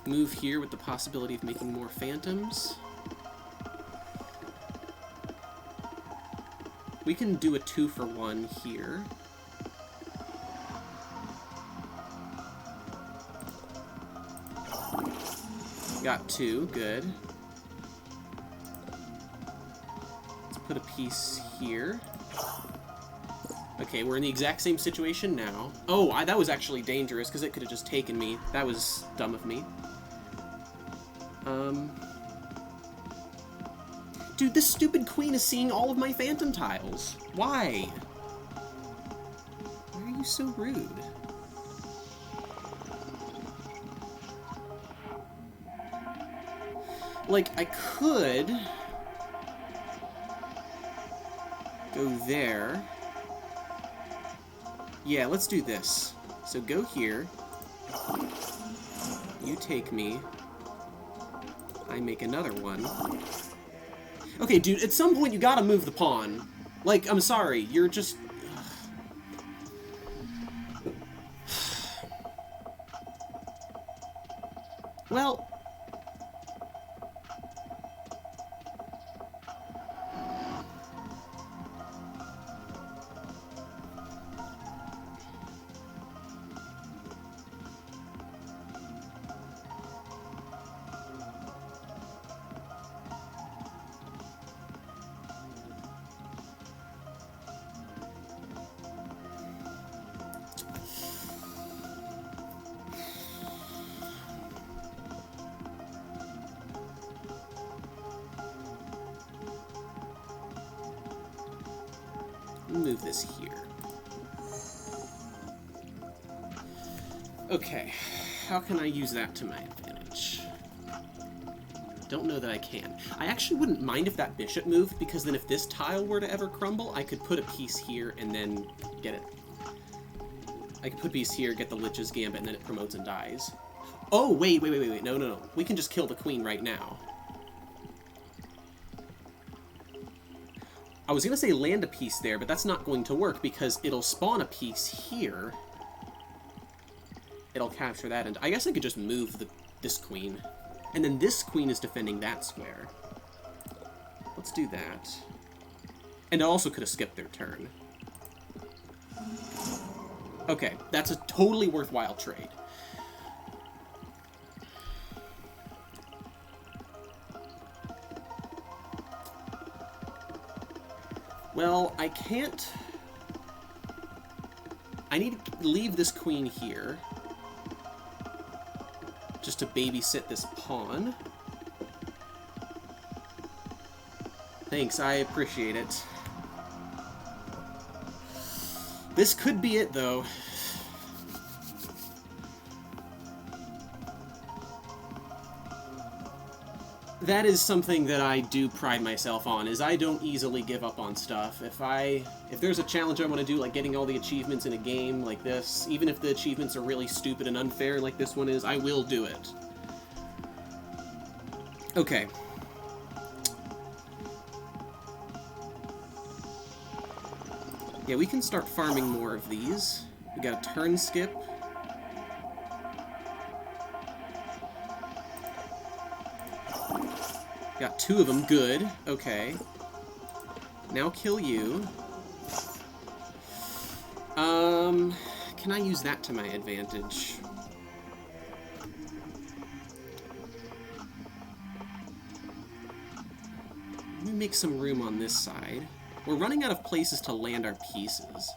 Move here with the possibility of making more phantoms. We can do a 2-for-1 here. Got 2, good. Let's put a piece here. Okay, we're in the exact same situation now. Oh, that was actually dangerous, because it could have just taken me. That was dumb of me. Dude, this stupid queen is seeing all of my phantom tiles. Why? Why are you so rude? Like, I could go there. Yeah, let's do this. So go here. You take me. I make another one. Okay, dude, at some point you gotta move the pawn. Like, I'm sorry, you're just... Well... move this here. Okay, how can I use that to my advantage? don't know that I can. I actually wouldn't mind if that bishop moved, because then if this tile were to ever crumble, I could put a piece here and then get it. I could put a piece here, get the Lich's Gambit, and then it promotes and dies. Oh, wait. No. We can just kill the queen right now. I was going to say land a piece there, but that's not going to work because it'll spawn a piece here. It'll capture that, and I guess I could just move this queen. And then this queen is defending that square. Let's do that. And I also could have skipped their turn. Okay, that's a totally worthwhile trade. Well, I can't... I need to leave this queen here. Just to babysit this pawn. Thanks, I appreciate it. This could be it, though. That is something that I do pride myself on, is I don't easily give up on stuff. If there's a challenge I want to do, like getting all the achievements in a game like this, even if the achievements are really stupid and unfair like this one is, I will do it. Okay. Yeah, we can start farming more of these. We got a turn skip. Got 2 of them, good. Okay. Now kill you. Can I use that to my advantage? Let me make some room on this side. We're running out of places to land our pieces.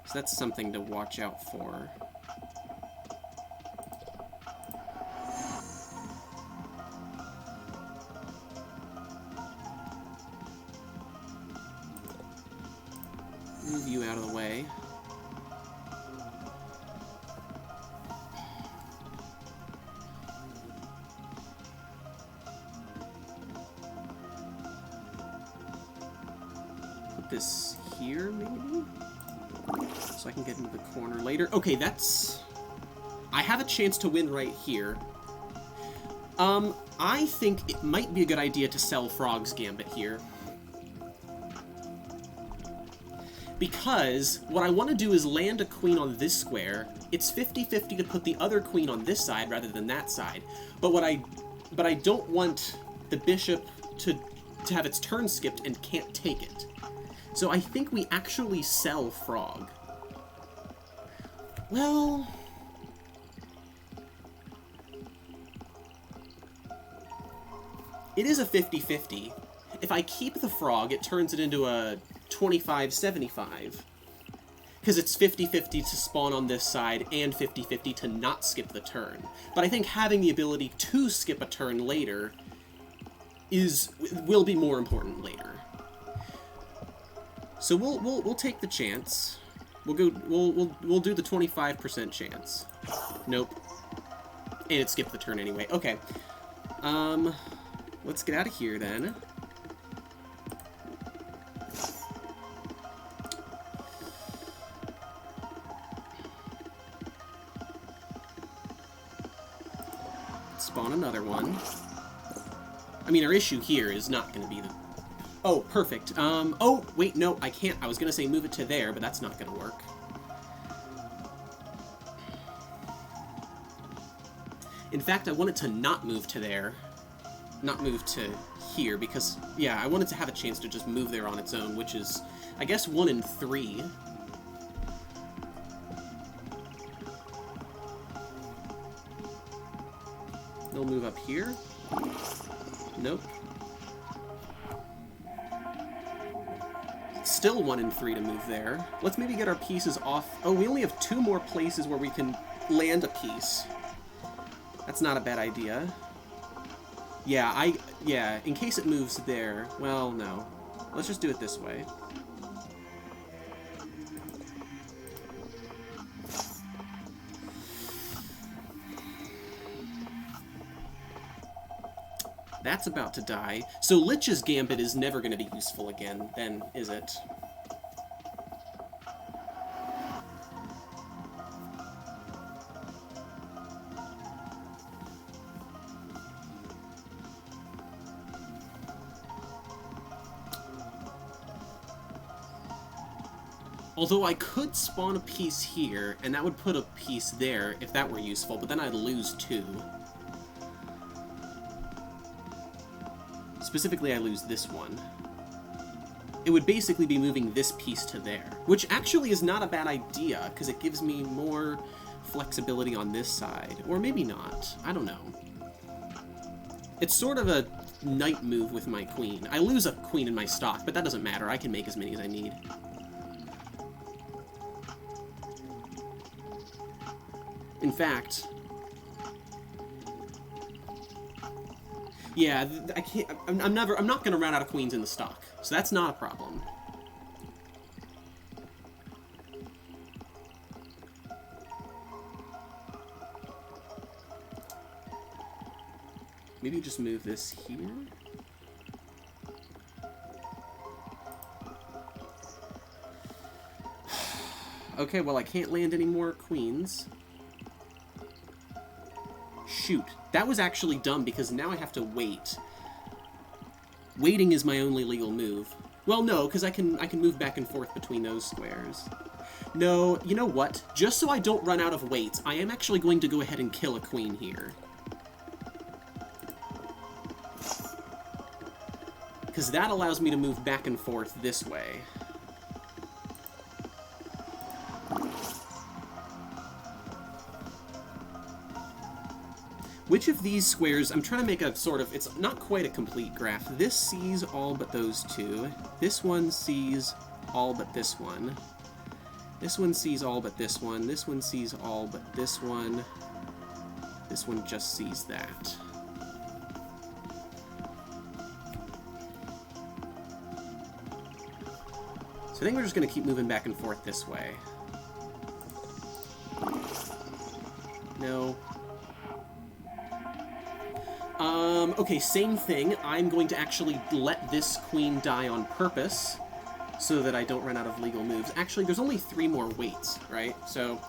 So that's something to watch out for. Move you out of the way. Put this here, maybe? So I can get into the corner later. Okay, that's... I have a chance to win right here. I think it might be a good idea to sell Frog's Gambit here. Because what I want to do is land a queen on this square. It's 50-50 to put the other queen on this side rather than that side. But I don't want the bishop to have its turn skipped and can't take it. So I think we actually sell Frog. Well... it is a 50-50. If I keep the Frog, it turns it into a 25-75. Because it's 50-50 to spawn on this side and 50-50 to not skip the turn. But I think having the ability to skip a turn later will be more important later. So we'll take the chance. We'll do the 25% chance. Nope. And it skipped the turn anyway. Okay. Let's get out of here then. Spawn another one. I mean, our issue here is not going to be the... Oh, perfect. Oh, wait, no, I can't. I was going to say move it to there, but that's not going to work. In fact, I want it to not move to there. Not move to here, because, yeah, I want it to have a chance to just move there on its own, which is, I guess, 1 in 3. They'll move up here. Nope. Still 1 in 3 to move there. Let's maybe get our pieces off. Oh, we only have 2 more places where we can land a piece. That's not a bad idea. Yeah, in case it moves there. Well, no. Let's just do it this way. That's about to die. So Lich's Gambit is never going to be useful again, then, is it? Although I could spawn a piece here, and that would put a piece there if that were useful, but then I'd lose 2. Specifically, I lose this one. It would basically be moving this piece to there, which actually is not a bad idea, because it gives me more flexibility on this side. Or maybe not. I don't know. It's sort of a knight move with my queen. I lose a queen in my stock, but that doesn't matter. I can make as many as I need. In fact, yeah, I can't. I'm not going to run out of queens in the stock, so that's not a problem. Maybe just move this here. Okay, well, I can't land any more queens. Shoot, that was actually dumb because now I have to wait. Waiting is my only legal move. Well, no, because I can move back and forth between those squares. No, you know what? Just so I don't run out of waits, I am actually going to go ahead and kill a queen here. Because that allows me to move back and forth this way. Which of these squares, I'm trying to make a sort of, it's not quite a complete graph. This sees all but those two. This one sees all but this one. This one sees all but this one. This one sees all but this one. This one just sees that. So I think we're just going to keep moving back and forth this way. No. Okay, same thing. I'm going to actually let this queen die on purpose so that I don't run out of legal moves. Actually, there's only 3 more waits, right? So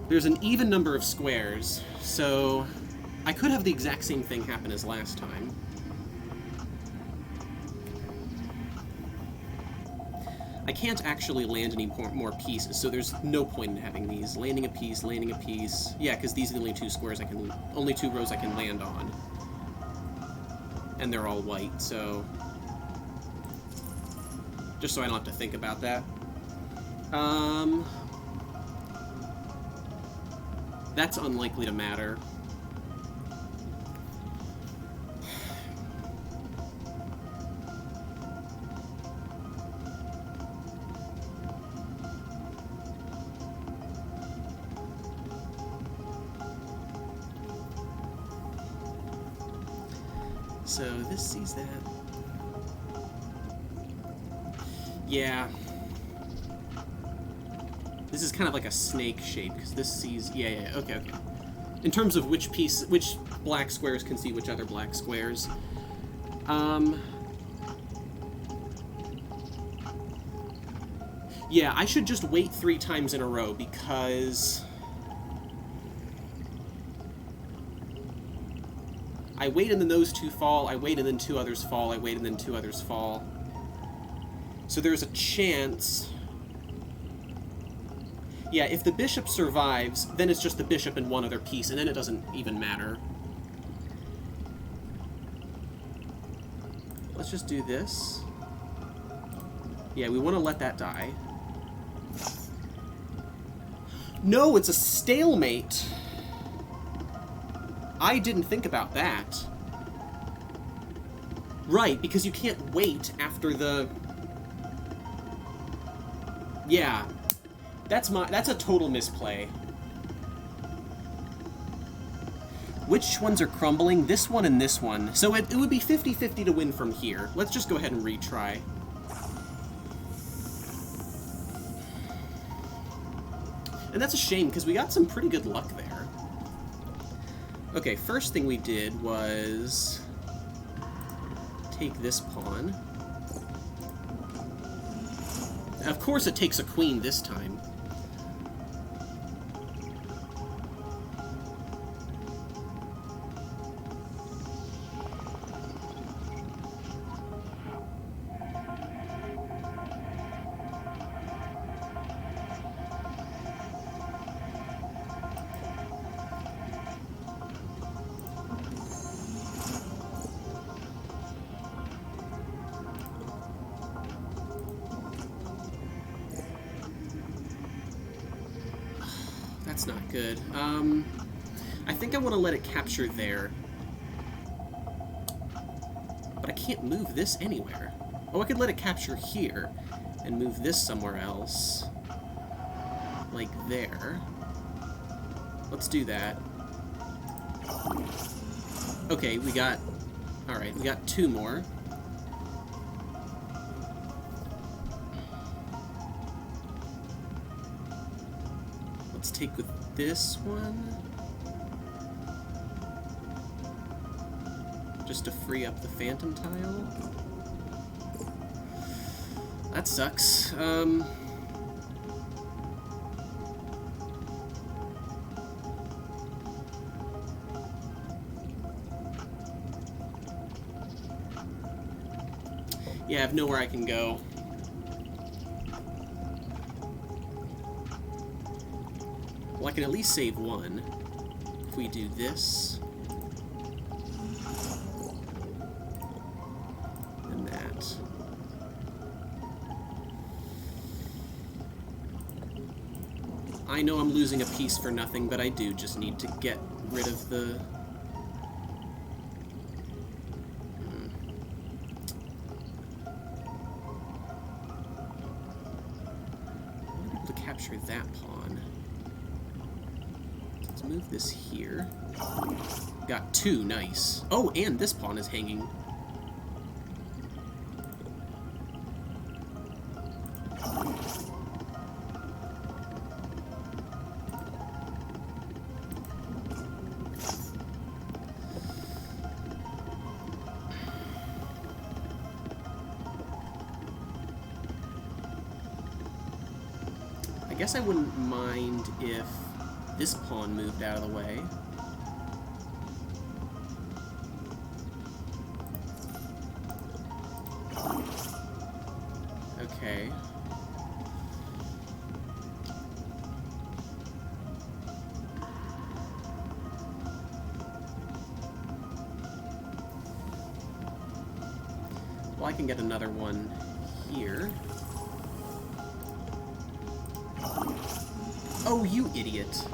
there's an even number of squares, so I could have the exact same thing happen as last time. I can't actually land any more pieces, so there's no point in having these. Landing a piece, landing a piece. Yeah, because these are the only 2 squares I can, only 2 rows I can land on. And they're all white, so just so I don't have to think about that. That's unlikely to matter. So this sees that. Yeah. This is kind of like a snake shape, because this sees... Yeah, okay. In terms of which black squares can see which other black squares. Yeah, I should just wait 3 times in a row, because I wait and then those 2 fall, I wait and then 2 others fall, I wait and then 2 others fall. So there's a chance... Yeah, if the bishop survives, then it's just the bishop and 1 other piece, and then it doesn't even matter. Let's just do this. Yeah, we want to let that die. No, it's a stalemate! I didn't think about that. Right, because you can't wait after the... Yeah. That's a total misplay. Which ones are crumbling? This one and this one. So it would be 50-50 to win from here. Let's just go ahead and retry. And that's a shame, because we got some pretty good luck there. Okay, first thing we did was take this pawn. Of course it takes a queen this time. That's not good. I think I want to let it capture there. But I can't move this anywhere. Oh, I could let it capture here and move this somewhere else. Like there. Let's do that. Okay, we got... Alright, we got 2 more. Let's take with this one. Just to free up the phantom tile. That sucks. Yeah, I have nowhere I can go. Well, I can at least save 1. If we do this. And that. I know I'm losing a piece for nothing, but I do just need to get rid of the... capture that pawn. Let's move this here. Got 2, nice. Oh, and this pawn is hanging. I guess I wouldn't mind if this pawn moved out of the way. Okay. Well, I can get another one here. Oh, you idiot.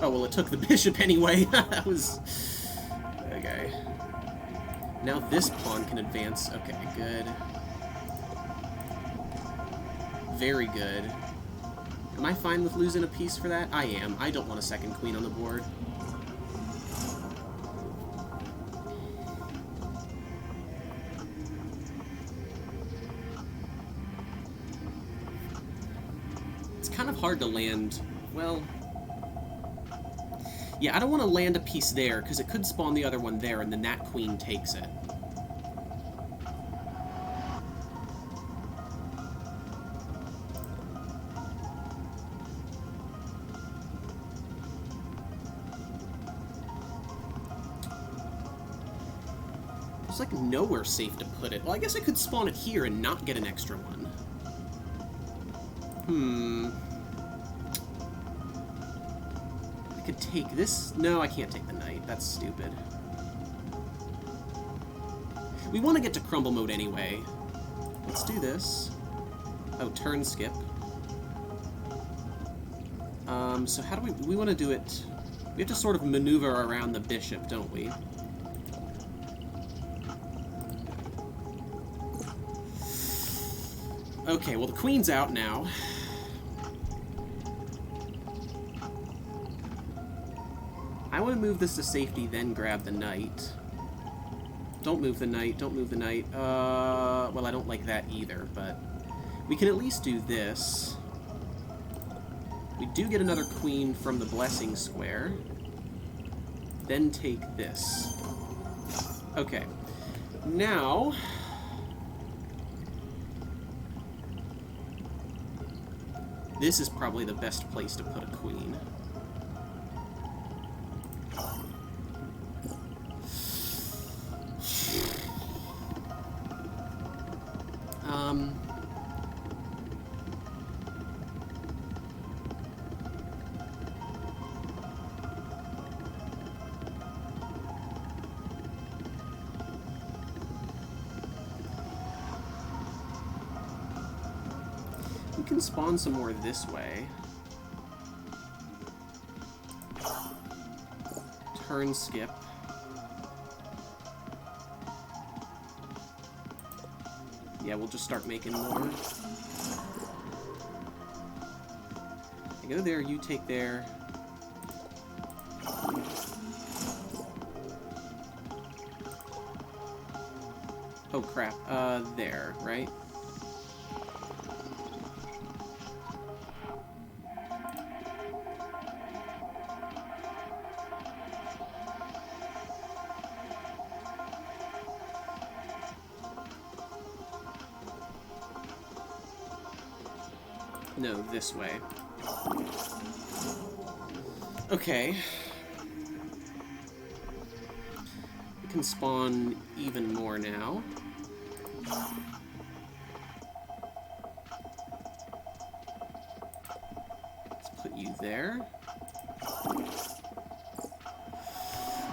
Oh, well, it took the bishop anyway. That was... Okay. Now this pawn can advance. Okay, good. Very good. Am I fine with losing a piece for that? I am. I don't want a second queen on the board. It's kind of hard to land... Well, yeah, I don't want to land a piece there, because it could spawn the other one there, and then that queen takes it. There's, like, nowhere safe to put it. Well, I guess I could spawn it here and not get an extra one. I could take this... No, I can't take the knight. That's stupid. We want to get to crumble mode anyway. Let's do this. Oh, turn skip. So how do we want to do it... We have to sort of maneuver around the bishop, don't we? Okay, well the queen's out now. I want to move this to safety, then grab the knight. Don't move the knight, don't move the knight. Well, I don't like that either, but... We can at least do this. We do get another queen from the blessing square. then take this. Okay. Now... this is probably the best place to put a queen. We can spawn some more this way. Turn skip. Yeah, we'll just start making more. I go there, you take there. Oh crap, there, right? No, this way. Okay. We can spawn even more now. Let's put you there.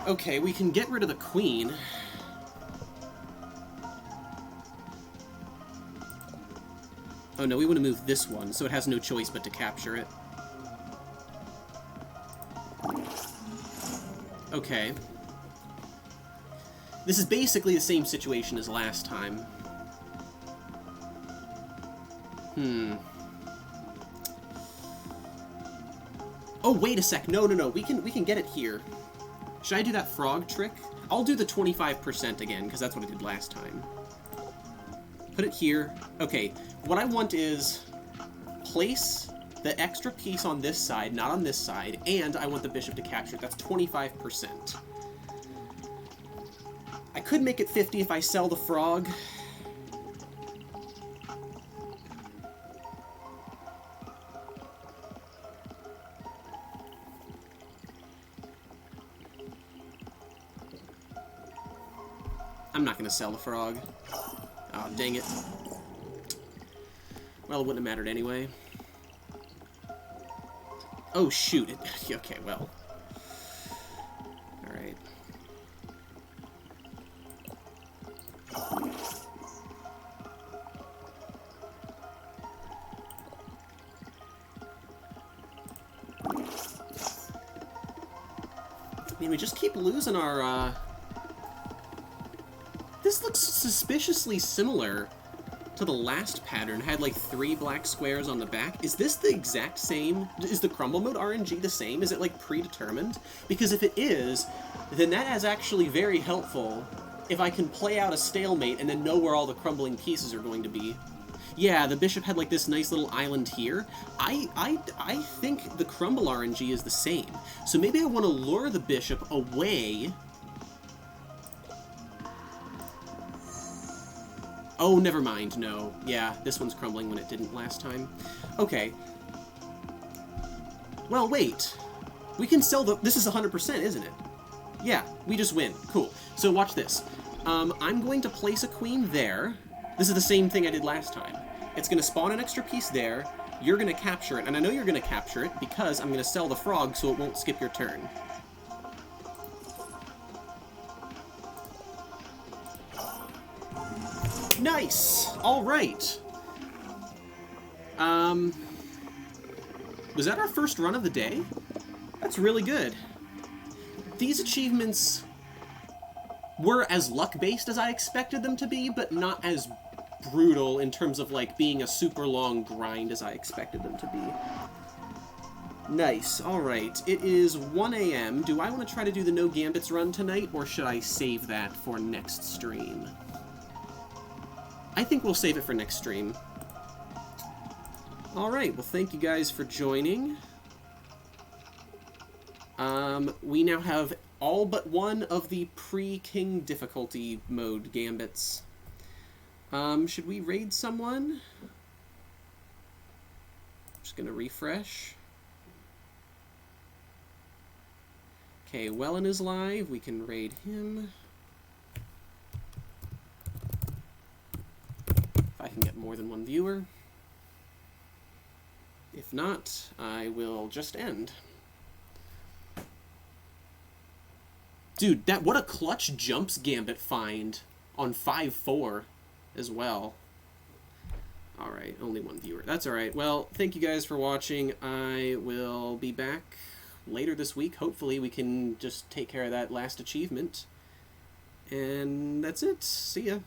Okay, we can get rid of the queen. Oh no, we want to move this one, so it has no choice but to capture it. Okay. This is basically the same situation as last time. Oh, wait a sec. No, we can get it here. Should I do that frog trick? I'll do the 25% again, because that's what I did last time. Put it here. Okay, what I want is place the extra piece on this side, not on this side, and I want the bishop to capture it. That's 25%. I could make it 50 if I sell the frog. I'm not going to sell the frog. Oh, dang it. Well, it wouldn't have mattered anyway. Oh, shoot. Okay, well. Alright. I mean, we just keep losing our, This looks suspiciously similar to the last pattern. It had like 3 black squares on the back. Is this the exact same? Is the crumble mode RNG the same? Is it like predetermined? Because if it is, then that is actually very helpful if I can play out a stalemate and then know where all the crumbling pieces are going to be. Yeah, the bishop had like this nice little island here. I think the crumble RNG is the same. So maybe I want to lure the bishop away. Oh, never mind, no. Yeah, this one's crumbling when it didn't last time. Okay. Well, wait. We can sell the... This is 100%, isn't it? Yeah, we just win. Cool. So watch this. I'm going to place a queen there. This is the same thing I did last time. It's going to spawn an extra piece there. You're going to capture it, and I know you're going to capture it because I'm going to sell the frog so it won't skip your turn. Nice! Alright. Was that our first run of the day? That's really good. These achievements were as luck-based as I expected them to be, but not as brutal in terms of, like, being a super long grind as I expected them to be. Nice. Alright. It is 1 a.m. Do I want to try to do the No Gambits run tonight, or should I save that for next stream? I think we'll save it for next stream. Alright, well thank you guys for joining. We now have all but one of the pre-king difficulty mode gambits. Should we raid someone? Just gonna refresh. Okay, Wellen is live. We can raid him. If I can get more than one viewer. If not, I will just end. Dude, what a clutch jumps gambit find on 5-4 as well. Alright, only one viewer. That's alright. Well, thank you guys for watching. I will be back later this week. Hopefully we can just take care of that last achievement. And that's it. See ya.